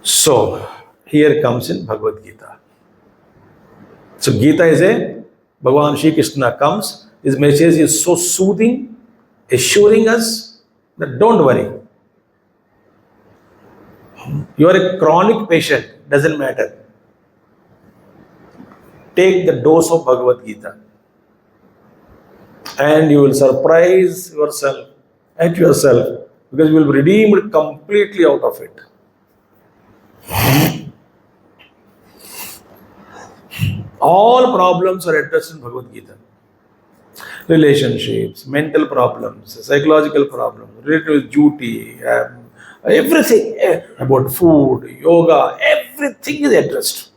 So here comes in Bhagavad Gita. So Gita is Bhagavan Shri Krishna comes. His message is so soothing, assuring us that don't worry. You are a chronic patient, doesn't matter. Take the dose of Bhagavad Gita and you will surprise yourself because you will be redeemed completely out of it. All problems are addressed in Bhagavad Gita. Relationships, mental problems, psychological problems, related with duty, everything about food, yoga, everything is addressed.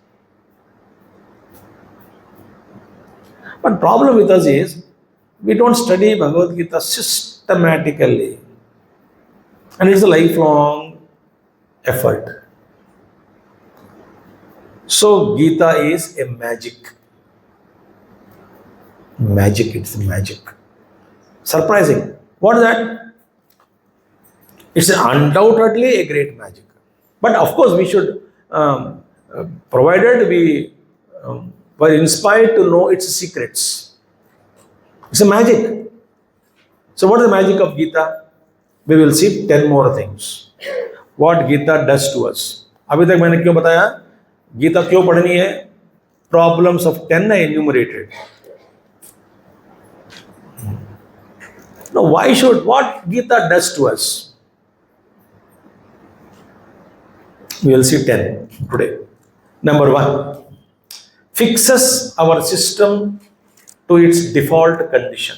But problem with us is we don't study Bhagavad Gita systematically, and it's a lifelong effort. So Gita is a magic. It's magic. Surprising. What is that? It's undoubtedly a great magic. But of course we should, provided we were inspired to know its secrets. It's a magic. So what is the magic of Gita? We will see 10 more things. What Gita does to us. अभी तक मैंने क्यों बताया? गीता क्यों पढ़नी है? Problems of 10 I enumerated. Now, what Gita does to us? We will see 10 today. Number 1, fixes our system to its default condition.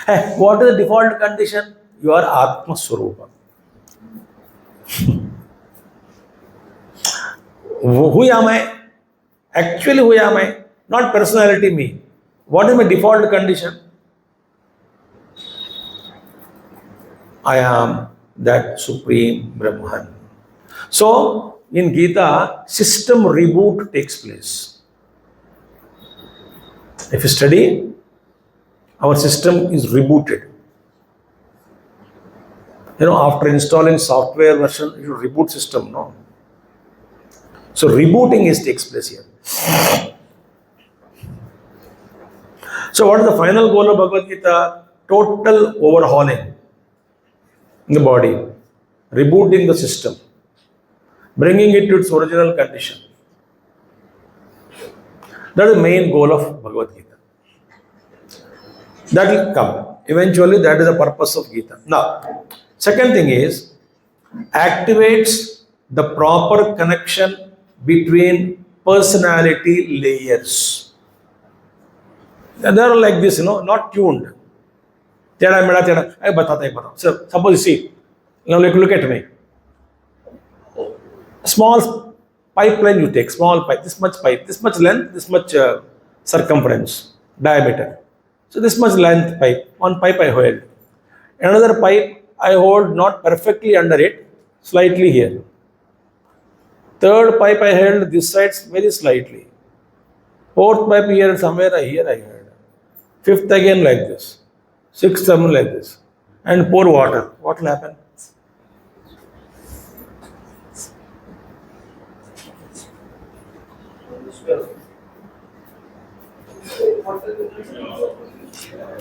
Hey, what is the default condition? You are Atma Swarupa. Who am I? Actually, who am I? Not personality, me. What is my default condition? I am that Supreme Brahman. So, in Gita, system reboot takes place. If you study, our system is rebooted. After installing software version, you should reboot system, no? So rebooting takes place here. So what is the final goal of Bhagavad Gita? Total overhauling in the body, rebooting the system, bringing it to its original condition. That is the main goal of Bhagavad Gita. That will come. Eventually, that is the purpose of Gita. Now, second thing is, activates the proper connection between personality layers. And they are like this, not tuned. So, suppose you see, look at me. Small pipeline you take, small pipe, this much length, this much circumference, diameter. So this much length pipe, one pipe I hold. Another pipe I hold not perfectly under it, slightly here. Third pipe I held this side very slightly. Fourth pipe here somewhere here I held. Fifth again like this. Sixth something like this. And pour water. What will happen?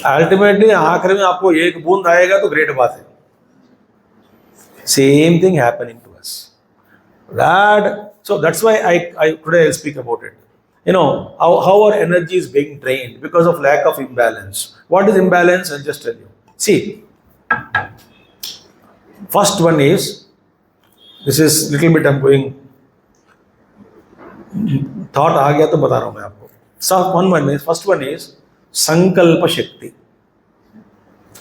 Ultimately आखिर में आपको एक बूंद आएगा तो great बात है. Same thing happening to us. So that's why I today I'll speak about it. How our energy is being drained because of lack of imbalance. What is imbalance? I'll just tell you. See, first one is, this is little bit I'm going, thought आ गया तो बता रहा हूँ मैं आपको. First one is Sankalpa Shakti,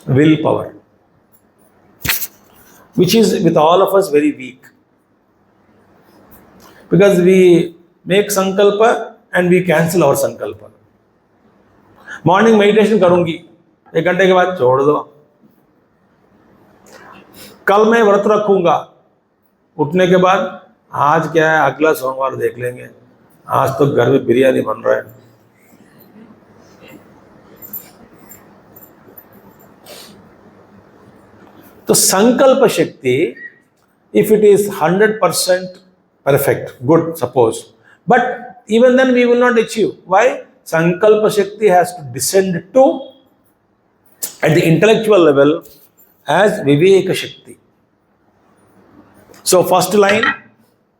willpower, which is with all of us very weak. Because we make Sankalpa and we cancel our Sankalpa. Morning meditation करूँगी, 1 घंटे के बाद छोड़ दो. कल मैं व्रत रखूँगा, उठने के बाद आज क्या है अगला सोमवार देख लेंगे, आज तो घर में बिरयानी बन रहा है. तो संकल्प शक्ति, if it is 100% perfect, good, suppose, but even then we will not achieve. Why? Sankalpa shakti has to descend to, at the intellectual level, as Viveka Shakti. So first line,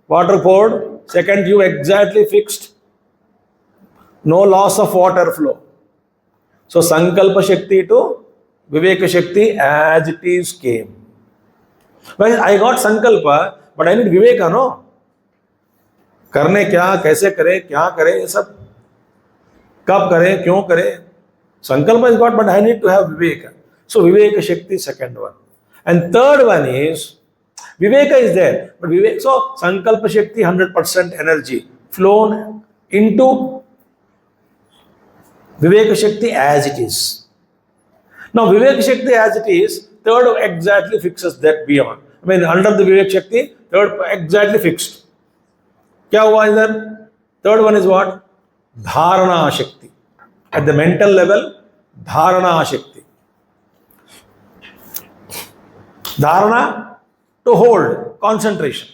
water poured. Second, you exactly fixed. No loss of water flow. So Sankalpa Shakti to Viveka Shakti as it is came. Well, I got Sankalpa, but I need Viveka, no? करने क्या, कैसे करें, क्या करें, ये सब कब करें, क्यों करें. Sankalpa is got, but I need to have Viveka. So Viveka Shakti is second one. And third one is, Viveka is there, but Viveka, so Sankalpa Shakti 100% energy flown into Viveka Shakti as it is. Now Viveka Shakti as it is, third exactly fixes that beyond. I mean, under the Viveka Shakti, third exactly fixed. क्या हुआ इधर? Third one is what? Dharana Shakti. At the mental level, Dharana Shakti. Dharana, to hold, concentration.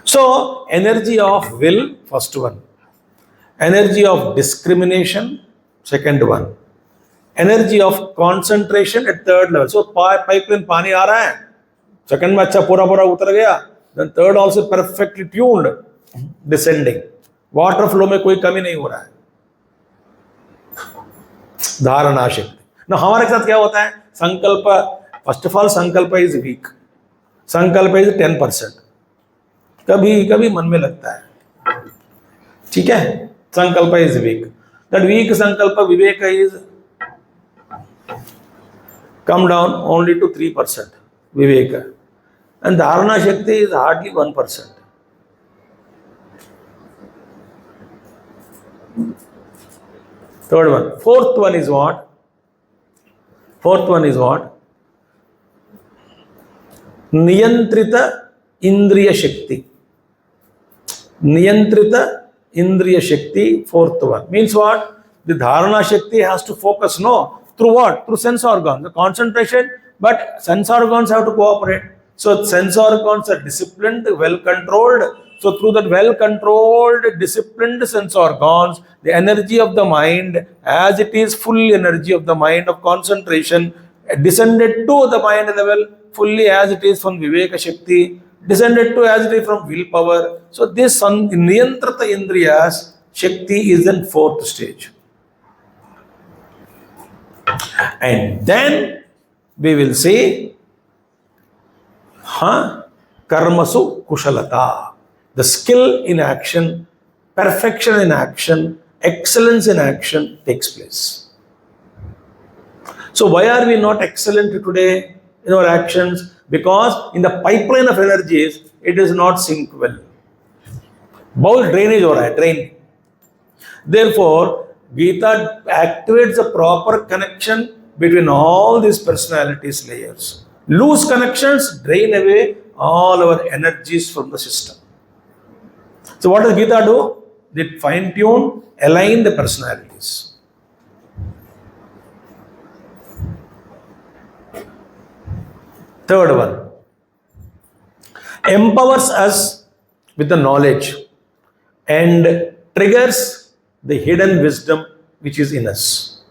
So, energy of will, first one. Energy of discrimination, second one. Energy of concentration at third level. So, pipeline पानी आ रहा है, second में अच्छा पूरा उतर गया. Then third also perfectly tuned, descending. Water flow में कोई कमी नहीं हो रहा है. धारणा शक्ति. Now हमारे साथ क्या होता है? संकल्प, first of all संकल्प is weak. संकल्प is 10%. कभी मन में लगता है. ठीक है? संकल्प is weak. That weak संकल्प विवेक is come down only to 3%. Viveka. And Dharana Shakti is hardly 1%. Third one. Fourth one is what? Niyantrita Indriya Shakti. Niyantrita Indriya Shakti, fourth one. Means what? The Dharana Shakti has to focus, no? Through what? Through sense organs. The concentration, but sense organs have to cooperate. So sense organs are disciplined, well controlled. So through that well controlled, disciplined sense organs, the energy of the mind, as it is full energy of the mind of concentration, descended to the mind level fully as it is from Viveka Shakti, descended to as it is from willpower. So this Niyantrata Indriyas Shakti is in fourth stage. And then we will say, Karmasu Kushalata, the skill in action, perfection in action, excellence in action takes place. So why are we not excellent today in our actions? Because in the pipeline of energies, it does not sync well. Both drainage or drain. Therefore, Gita activates a proper connection between all these personalities layers. Loose connections drain away all our energies from the system. So what does Gita do? They fine-tune, align the personalities. Third one, empowers us with the knowledge and triggers the hidden wisdom which is in us.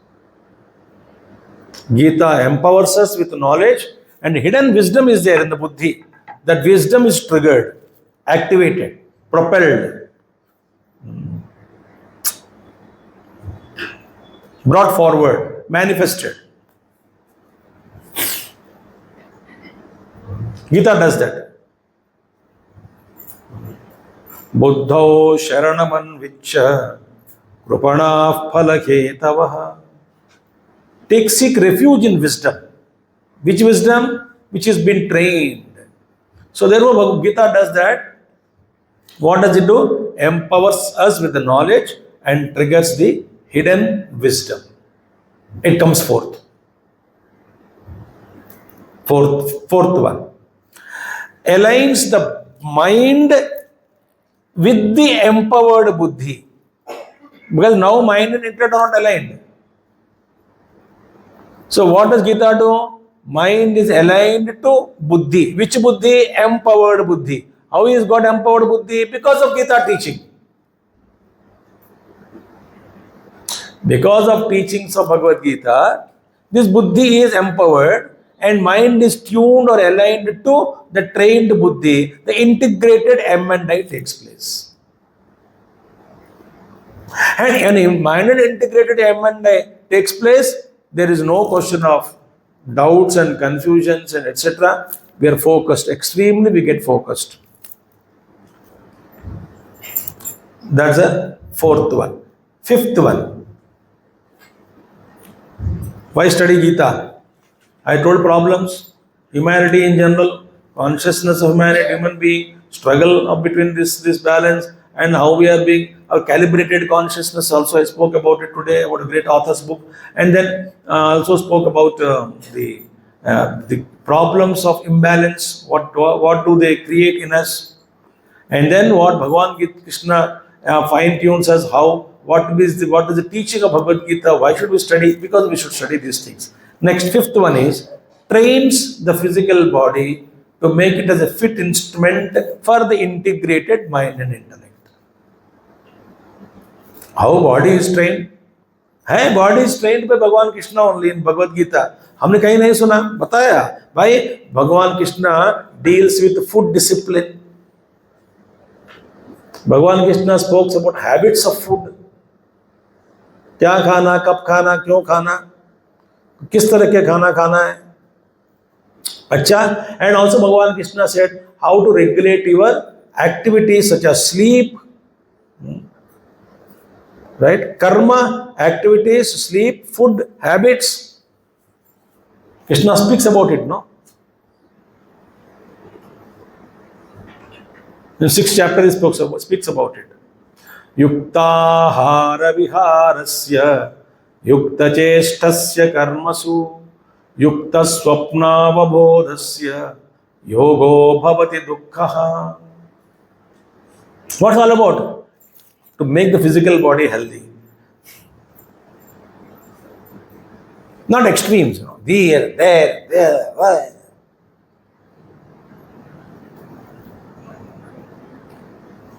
Gita empowers us with knowledge and hidden wisdom is there in the buddhi. That wisdom is triggered, activated, propelled, brought forward, manifested. Gita does that. Buddho Sharanaman Vichya Krupana Phalakhetavaha. Seek refuge in wisdom. Which wisdom? Which has been trained. So therefore Gita does that. What does it do? Empowers us with the knowledge and triggers the hidden wisdom. It comes forth. Fourth one. Aligns the mind with the empowered buddhi. Because now mind and intellect are not aligned. So what does Gita do? Mind is aligned to buddhi. Which buddhi? Empowered buddhi. How is God empowered buddhi? Because of Gita teaching. Because of teachings of Bhagavad Gita, this buddhi is empowered and mind is tuned or aligned to the trained buddhi. The integrated M&I takes place. And in mind and integrated M&I takes place, there is no question of doubts and confusions and etc. We are focused. Extremely we get focused. That's the fourth one. Fifth one. Why study Gita? I told problems, humanity in general, consciousness of humanity, human being, struggle between this balance and how we are being a calibrated consciousness. Also I spoke about it today, about a great author's book. And then also spoke about the problems of imbalance, what do they create in us. And then what Bhagavan Krishna fine-tunes us, what is the teaching of Bhagavad Gita, why should we study? Because we should study these things. Next, fifth one is, trains the physical body to make it as a fit instrument for the integrated mind and intellect. How body is trained? Hey, body is trained by Bhagavan Krishna only in Bhagavad Gita. हमने कहीं नहीं सुना, बताया भाई भगवान Krishna deals with food discipline. भगवान Krishna spoke about habits of food. क्या खाना, कब खाना, क्यों खाना, किस तरह के खाना खाना है. अच्छा, and also Bhagavan Krishna said how to regulate your activities such as sleep, right? Karma, activities, sleep, food, habits. Krishna speaks about it, no? In 6th chapter he speaks about it. Yuktahara viharasya yukta cheshtasya karmasu yukta swapnavabodhasya yogo bhavati dukkha. What's all about? To make the physical body healthy. Not extremes, there, there.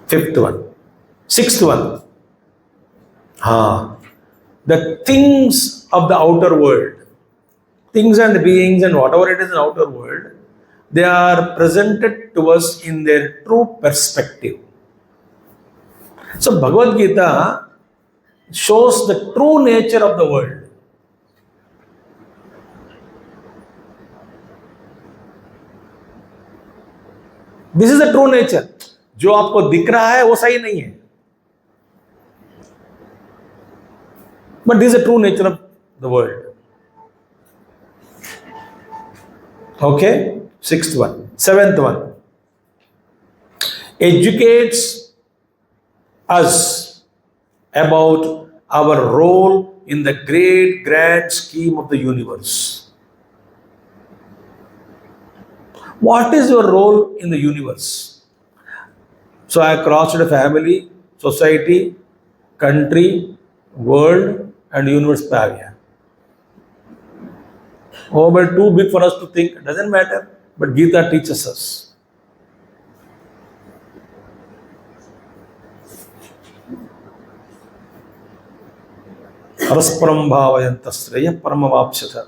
Fifth one. Sixth one. The things of the outer world, things and beings and whatever it is in the outer world, they are presented to us in their true perspective. So Bhagavad Gita shows the true nature of the world. This is the true nature. जो आपको दिख रहा है वो सही नहीं है. But this is the true nature of the world. Okay? Sixth one. Seventh one. Educates us about our role in the great grand scheme of the universe. What is your role in the universe? So I crossed a family, society, country, world, and universe pavia. Oh, but too big for us to think. It doesn't matter. But Gita teaches us. Parasparam bhavayanta sreya paramavapsyatha.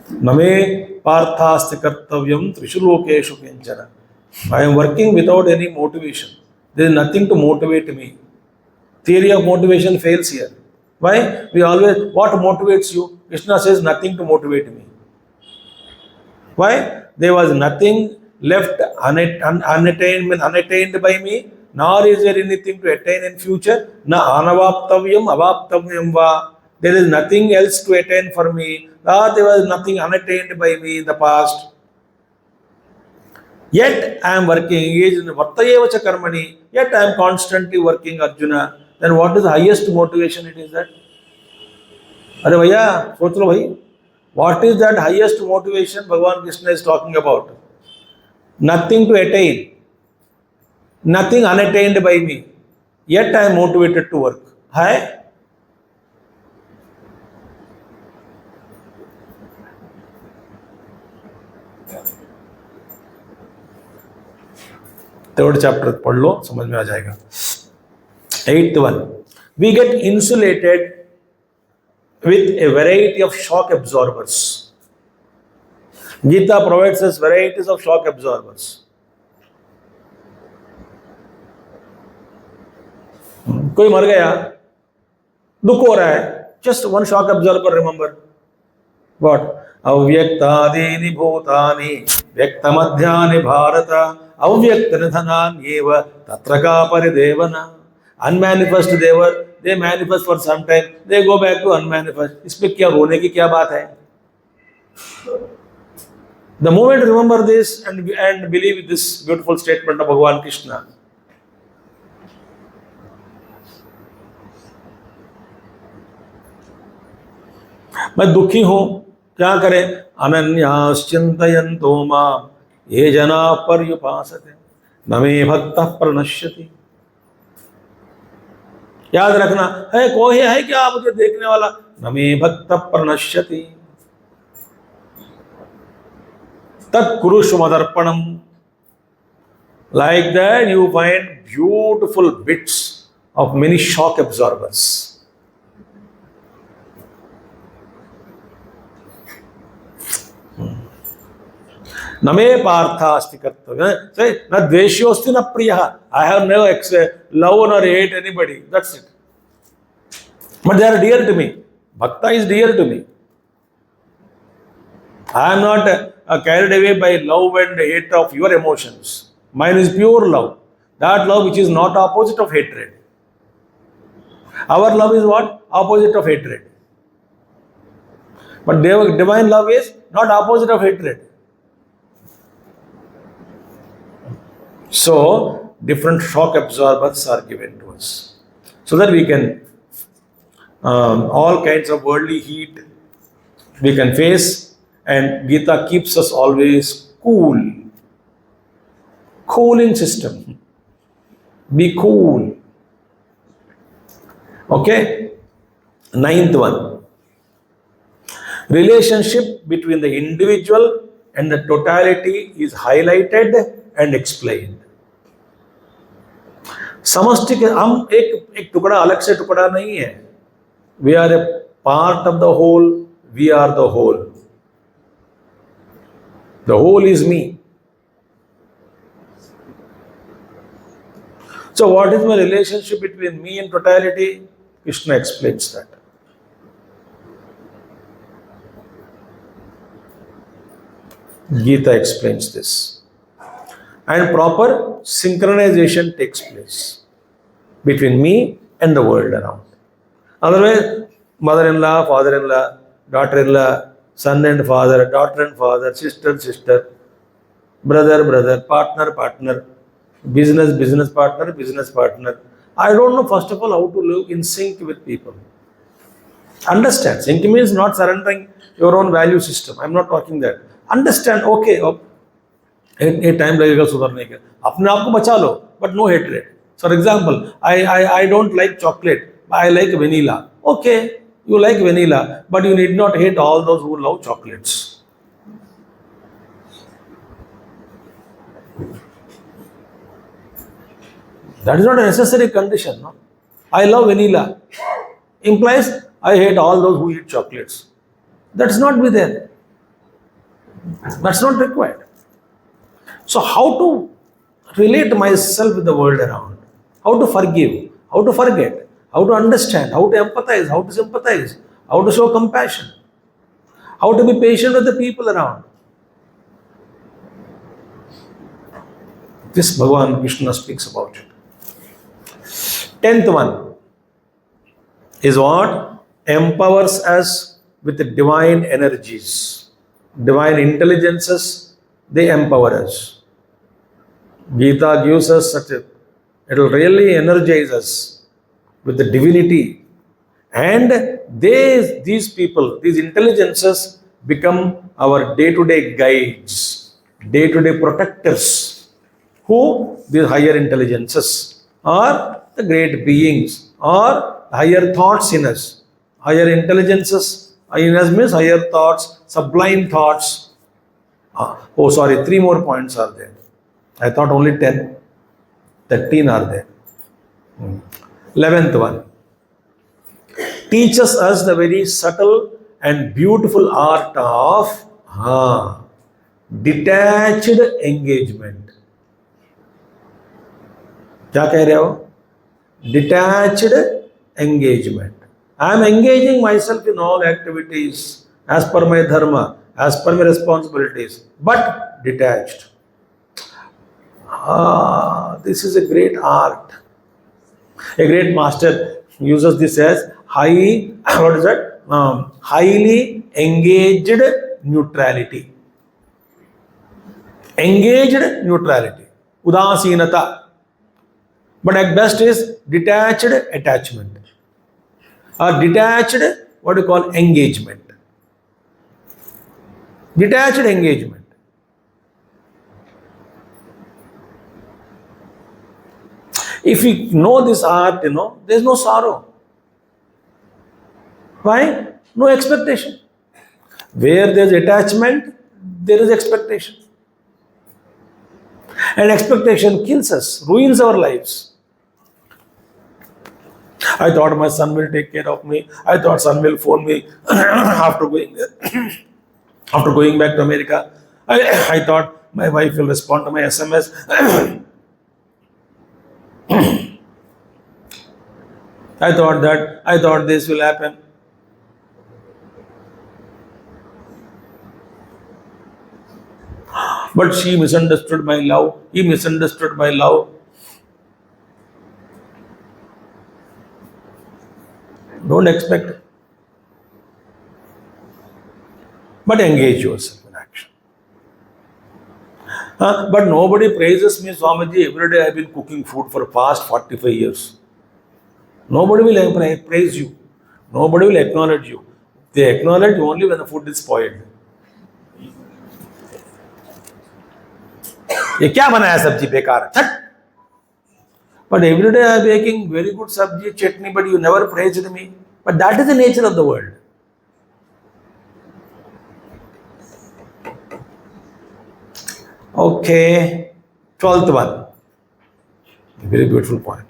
Name parthasti kartavyam trishu lokeshu kinchana. I am working without any motivation. There is nothing to motivate me. Theory of motivation fails here. Why? We always, what motivates you? Krishna says nothing to motivate me. Why? There was nothing left unattained by me, nor is there anything to attain in future. Na anavaptavyam avaptavyam va. There is nothing else to attain for me. There was nothing unattained by me in the past. Yet I am working, engaged in vartayevacha karmani. Yet I am constantly working, Arjuna. Then what is the highest motivation it is that? Are bhaiya, soch lo bhai. What is that highest motivation Bhagavan Krishna is talking about? Nothing to attain. Nothing unattained by me. Yet I am motivated to work. Hi? Third chapter पढ़ लो, समझ में आ जाएगा. Eighth one. We get insulated with a variety of shock absorbers. Gita provides us varieties of shock absorbers. कोई मर गया, दुख हो रहा है, just one shock absorber, remember. What? अव्यक्तादीनि भूतानि व्यक्तमध्यानि भारत अव्यक्तनिधनान्येव तत्र का परिदेवना. Unmanifest they manifest for some time, they go back to unmanifest. इसमें क्या रोने की क्या बात है? The moment you remember this and believe this beautiful statement of Bhagavan Krishna, मैं दुखी हूं, क्या करें? अनन्याश्चिन्तयन्तो मां ये जना पर्युपासते न मे भक्तः प्रणश्यति. याद रखना है, कोई है क्या मुझे देखने वाला? न मे भक्तः प्रणश्यति. तत्कुरुषु मदर्पणम. Like that you find beautiful bits of many shock absorbers. नमे पार्थास्ति कर्तव्य. Say, na dveshyosti na priya. I have never loved or hate anybody. That's it. But they are dear to me. Bhakta is dear to me. I am not carried away by love and hate of your emotions. Mine is pure love. That love which is not opposite of hatred. Our love is what? Opposite of hatred. But divine love is not opposite of hatred. So, different shock absorbers are given to us so that we can, all kinds of worldly heat we can face And Gita keeps us always cool. Cooling system. Be cool. Okay? Ninth one. Relationship between the individual and the totality is highlighted and explained. समष्टि के हम एक टुकड़ा अलग से टुकड़ा नहीं है. We are a part of the whole. We are the whole. The whole is me. So what is my relationship between me and totality? Krishna explains that. Gita explains this. And proper synchronization takes place between me and the world around. Otherwise, mother-in-law, father-in-law, daughter-in-law, son and father, daughter and father, sister, sister, brother, brother, partner, partner, business partner, business partner. I don't know, first of all, how to live in sync with people. Understand, sync means not surrendering your own value system. I'm not talking that. Understand, okay, एक time लगेगा सुधरने के, अपने आप को बचा लो, but no hatred. For example, I don't like chocolate, I like vanilla. Okay, you like vanilla, but you need not hate all those who love chocolates. That is not a necessary condition. No? I love vanilla implies I hate all those who eat chocolates. That's not be there. That's not required. So how to relate myself with the world around? How to forgive? How to forget? How to understand? How to empathize? How to sympathize? How to show compassion? How to be patient with the people around? This Bhagavan Krishna speaks about it. 10th one is what? Empowers us with the divine energies. Divine intelligences, they empower us. Gita gives us it will really energize us with the divinity. And these people, these intelligences become our day-to-day guides, day-to-day protectors. Who? These higher intelligences or the great beings or higher thoughts in us. Higher intelligences in us means higher thoughts, sublime thoughts. 3 more points are there. I thought only 10. 13 are there. 11th one. Teaches us the very subtle and beautiful art of detached engagement. क्या कह रहे हो? Detached engagement. I am engaging myself in all activities as per my dharma, as per my responsibilities, but detached. This is a great art. A great master uses this as highly engaged neutrality. Engaged neutrality. Udasinata. But at best is detached attachment. Or detached, what you call engagement. Detached engagement. If you know this art, there is no sorrow. Why? No expectation. Where there is attachment, there is expectation. And expectation kills us, ruins our lives. I thought my son will take care of me. I thought son will phone me after going back to America. I thought my wife will respond to my SMS. I thought this will happen. But she misunderstood my love. He misunderstood my love. Don't expect. But engage yourself in action. But nobody praises me, Swamiji. Every day I have been cooking food for the past 45 years. Nobody will praise you. Nobody will acknowledge you. They acknowledge you only when the food is spoiled. ये क्या बनाया सब्जी बेकार है. But every day I am making very good sabji, chutney, but you never praised me. But that is the nature of the world. Okay, 12th one. Very beautiful point.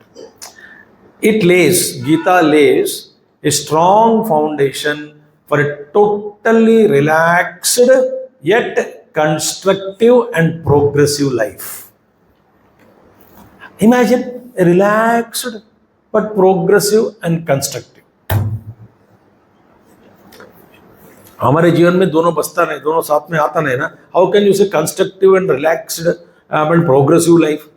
Gita lays a strong foundation for a totally relaxed yet constructive and progressive life. Imagine a relaxed but progressive and constructive. हमारे जीवन में दोनों बसता नहीं, दोनों साथ में आता नहीं ना. हाउ कैन यू से constructive and relaxed and progressive life?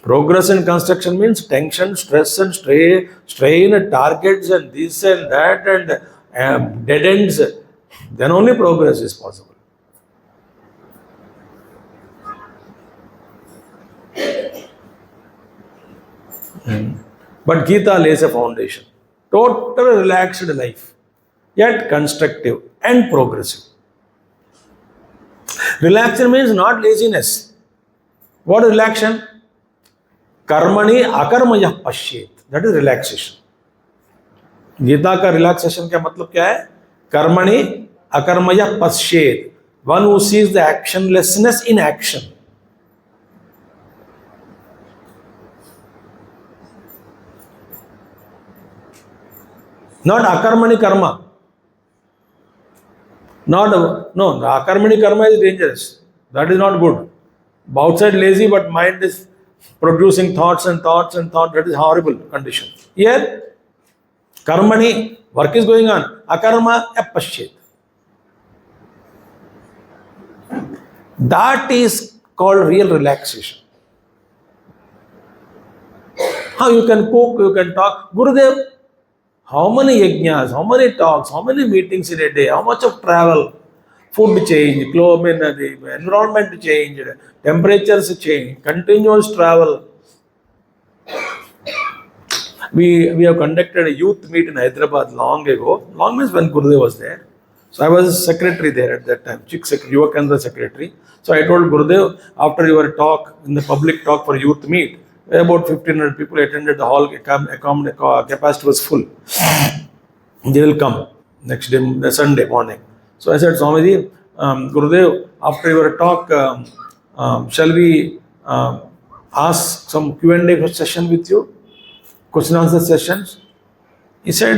Progress and construction means tension, stress and strain, targets and this and that and dead ends. Then only progress is possible. But Gita lays a foundation. Total relaxed life, yet constructive and progressive. Relaxation means not laziness. What is relaxation? कर्मणि अकर्मयः पश्येत. That is relaxation. Gita का relaxation का मतलब क्या है? कर्मणि अकर्मयः पश्येत. One who sees the actionlessness in action. Not अकर्मणि कर्म. Not no, akarmani karma is dangerous. That is not good. Outside lazy, but mind is producing thoughts and thoughts and thoughts. That is horrible condition. Here, karmani, work is going on. Akarma apashyet. That is called real relaxation. How you can cook, you can talk. Gurudev, how many yajnas, how many talks, how many meetings in a day, how much of travel, food change, climate, the environment change, temperatures change, continuous travel. We have conducted a youth meet in Hyderabad long ago. Long means when Gurudev was there. So I was secretary there at that time, Chik Secretary, Yuva Kendra secretary. So I told Gurudev, after your talk, in the public talk for youth meet, about 1,500 people attended the hall, capacity was full. They will come next day, the Sunday morning. So I said, Swamiji, Gurudev, after your talk, shall we ask some Q&A session with you? Question answer sessions? He said,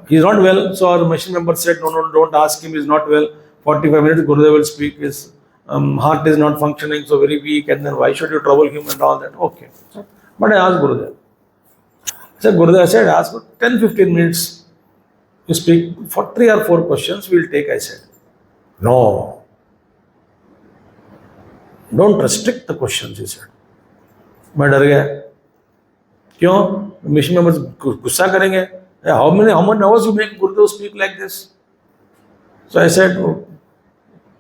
he's not well. So our mission member said, no, don't ask him, he's not well. 45 minutes, Gurudev will speak. His heart is not functioning, so very weak, and then why should you trouble him and all that? Okay. But I asked Gurudev. I said, ask for 10-15 minutes. You speak for 3 or 4 questions, we'll take, I said. No. Don't restrict the questions, he said. मैं डर गया. क्यों? Mission members गुस्सा करेंगे. How many hours you make Gurudev speak like this? So I said,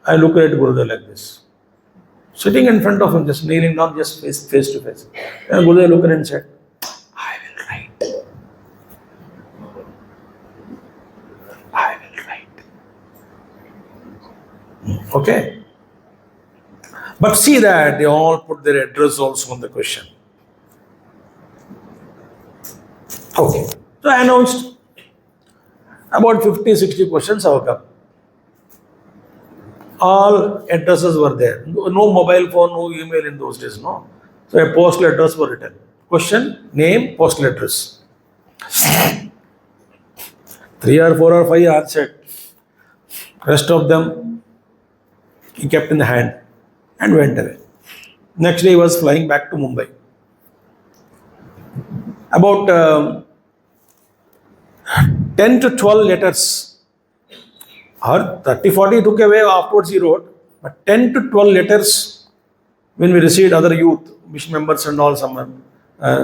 I look at Gurudev like this, sitting in front of him, just kneeling down, just face to face. And Gurudev looked at him and said, I will write. I will write. Okay. But see that they all put their address also on the question. Okay. So I announced about 50-60 questions have come. All addresses were there. No mobile phone, no email in those days, no. So a postal address were written. Question, name, postal address. 3 or 4 or 5 answered. Rest of them he kept in the hand and went away. Next day he was flying back to Mumbai. About 10 to 12 letters. Or 30-40 took away, afterwards he wrote, but 10 to 12 letters when we received, other youth, mission members and all, someone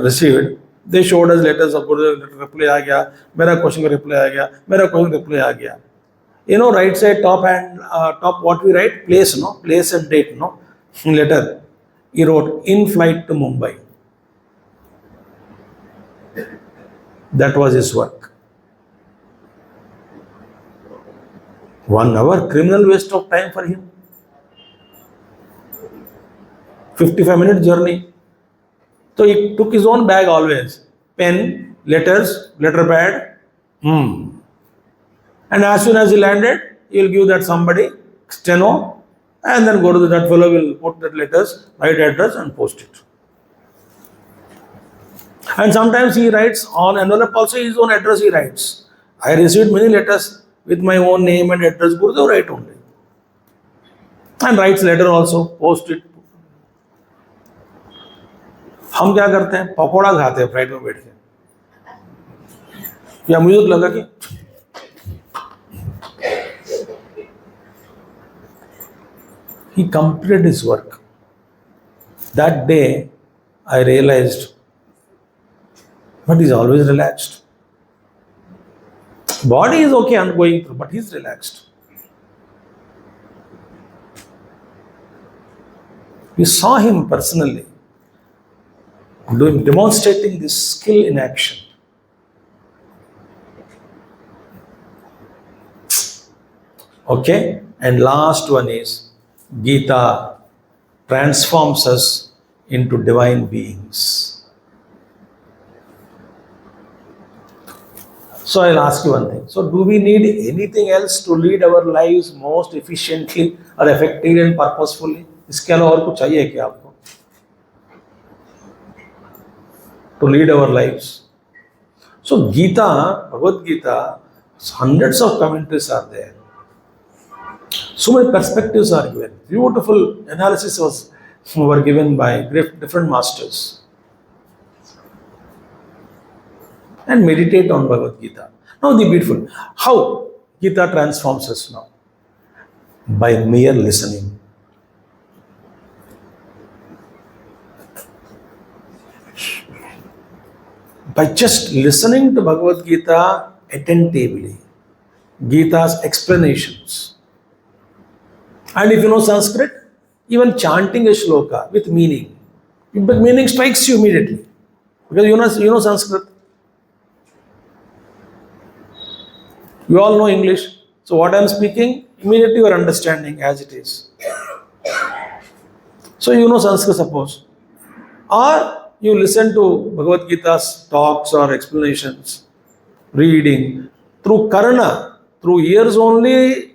received, they showed us letters of Gurudev, reply aa gaya, mera question ka reply aa gaya, mera question reply aa gaya. You know, right side top and top what we write, place, no, place and date, no, letter. He wrote, in flight to Mumbai. That was his work. 1 hour, criminal waste of time for him. 55-minute journey. So he took his own bag always. Pen, letters, letter pad. And as soon as he landed, he will give that somebody, steno, and then go to that fellow will put that letters, write address and post it. And sometimes he writes on envelope also his own address he writes. I received many letters with my own name and address. Gurudev write only. And writes letter also, post it. हम क्या करते हैं? पकौड़ा खाते हैं flight में बैठ के. या मुझे तो लगा कि he completed his work. That day I realized, but he's always relaxed. Body is okay and going through, but he's relaxed. We saw him personally demonstrating this skill in action. Okay, and last one is Geeta transforms us into divine beings. So I'll ask you one thing. So do we need anything else to lead our lives most efficiently or effectively and purposefully? इसके अलावा और कुछ चाहिए क्या आपको? To lead our lives. So Geeta, Bhagavad Gita, hundreds of commentaries are there. So many perspectives are given. Beautiful analysis were given by different masters. And meditate on Bhagavad Gita. Now the beautiful. How Gita transforms us now? By mere listening. By just listening to Bhagavad Gita attentively, Gita's explanations. And if you know Sanskrit, even chanting a shloka with meaning. But meaning strikes you immediately. Because you know Sanskrit. You all know English. So what I am speaking, immediately you are understanding as it is. So you know Sanskrit, suppose. Or you listen to Bhagavad Gita's talks or explanations, reading. Through Karana, through ears only,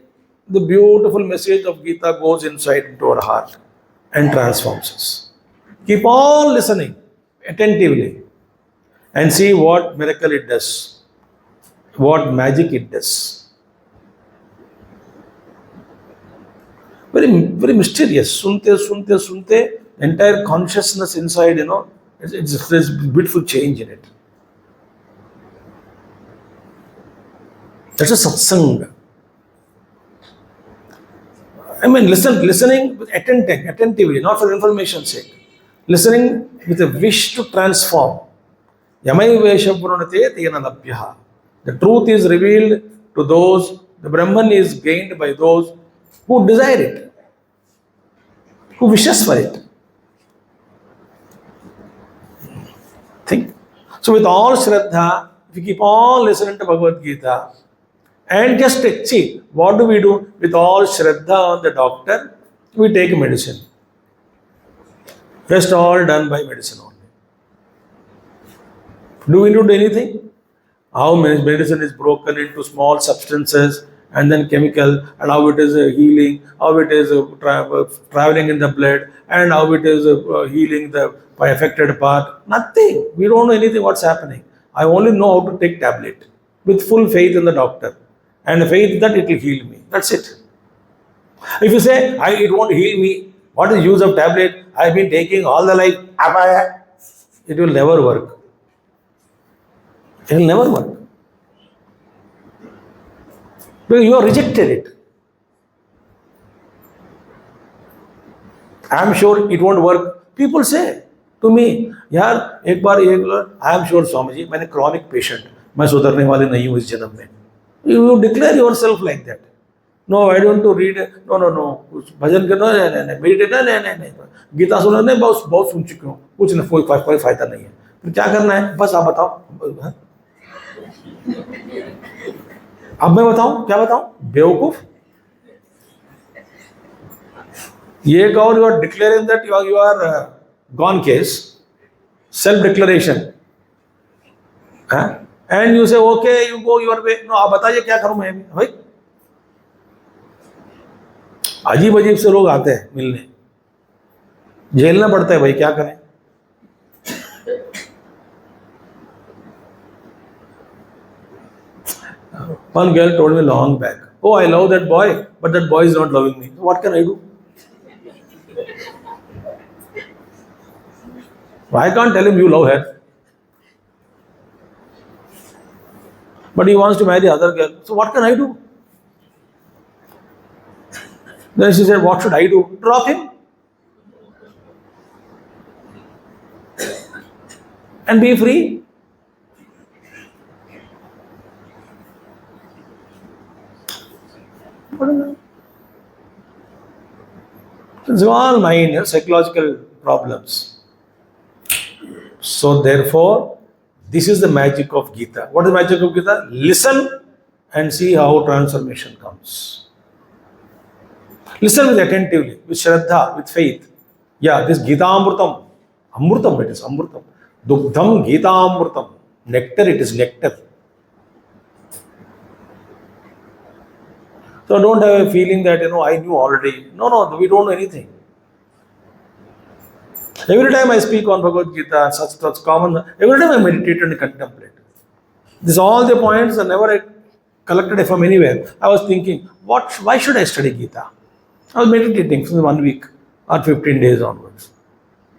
the beautiful message of Gita goes inside into our heart and transforms us. Keep on listening attentively and see what miracle it does, what magic it does. Very, very mysterious. Sunte, entire consciousness inside, there's beautiful change in it. That's a satsang. I mean, listening attentively, not for information's sake. Listening with a wish to transform. Yamai vesha purnate tena labhyaha. The truth is revealed to those, the Brahman is gained by those who desire it, who wishes for it. Think. So with all Shraddha, if you keep on listening to Bhagavad Gita, and just see, what do we do with all Shraddha on the doctor? We take medicine. Rest all done by medicine only. Do we do anything? How medicine is broken into small substances and then chemical, and how it is healing, how it is traveling in the blood, and how it is healing the affected part. Nothing. We don't know anything what's happening. I only know how to take tablet with full faith in the doctor and faith that it will heal me. That's it. If you say, it won't heal me, what is the use of tablet? I've been taking all the life. It will never work. It will never work. Because you have rejected it. I am sure it won't work. People say to me, यार एक बार I am sure Swami ji, मैंने chronic patient, मैं सुधरने वाले नहीं हूँ इस जन्म में. You declare yourself like that. No, I don't to read. No. भजन करना नहीं. Meditate नहीं. गीता सुनना नहीं, बहुत सुन चुकी हूँ. कुछ नहीं, कोई फायदा नहीं है. फिर क्या करना है? बस आप बताओ. अब मैं बताऊं, क्या बताऊं? बेवकूफ. Ye gaur, you are declaring that you are gone case, self-declaration. Huh? And you say, okay, you go your way. No, आप बताइए क्या करूँ मैं भाई? अजीब अजीब से लोग आते हैं मिलने, झेलना पड़ता है भाई, क्या करें? One girl told me long back, oh, I love that boy, but that boy is not loving me. What can I do? I can't tell him you love her. But he wants to marry other girl. So what can I do? Then she said, what should I do? Drop him. And be free. It's all mind, psychological problems. So therefore, this is the magic of Gita. What is the magic of Gita? Listen and see how transformation comes. Listen with attentively, with Shraddha, with faith. Yeah, this Gita Amrutam. Amrutam it is, Amrutam. Dugdham Gita Amrutam. Nectar, it is nectar. So don't have a feeling that, I knew already. No, we don't know anything. Every time I speak on Bhagavad Gita, such common, every time I meditate and contemplate. These all the points are never collected from anywhere. I was thinking, why should I study Gita? I was meditating for 1 week or 15 days onwards.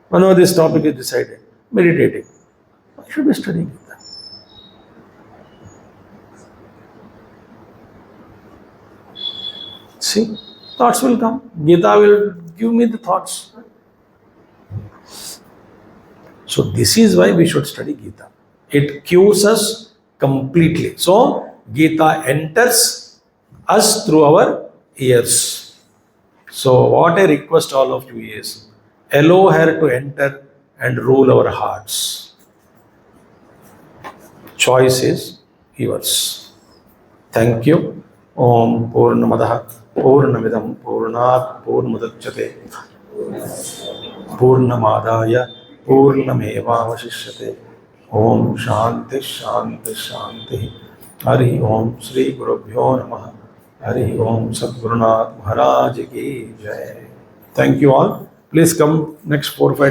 Whenever this topic is decided, meditating. Why should we study Gita? See, thoughts will come. Gita will give me the thoughts. So this is why we should study Gita. It cures us completely. So Gita enters us through our ears. So what I request all of you is, allow her to enter and rule our hearts. Choice is yours. Thank you. Om Purnamadaha Purnamidam Purnat Purnamudachyate Purnamadaya Purnamevavashishyate. Om Shanti Shanti Shanti. Hari Om Shri Gurubhyo Namaha. Hari Om Sadgurunath Maharaj Ki Jai. Thank you all. Please come next 4 or 5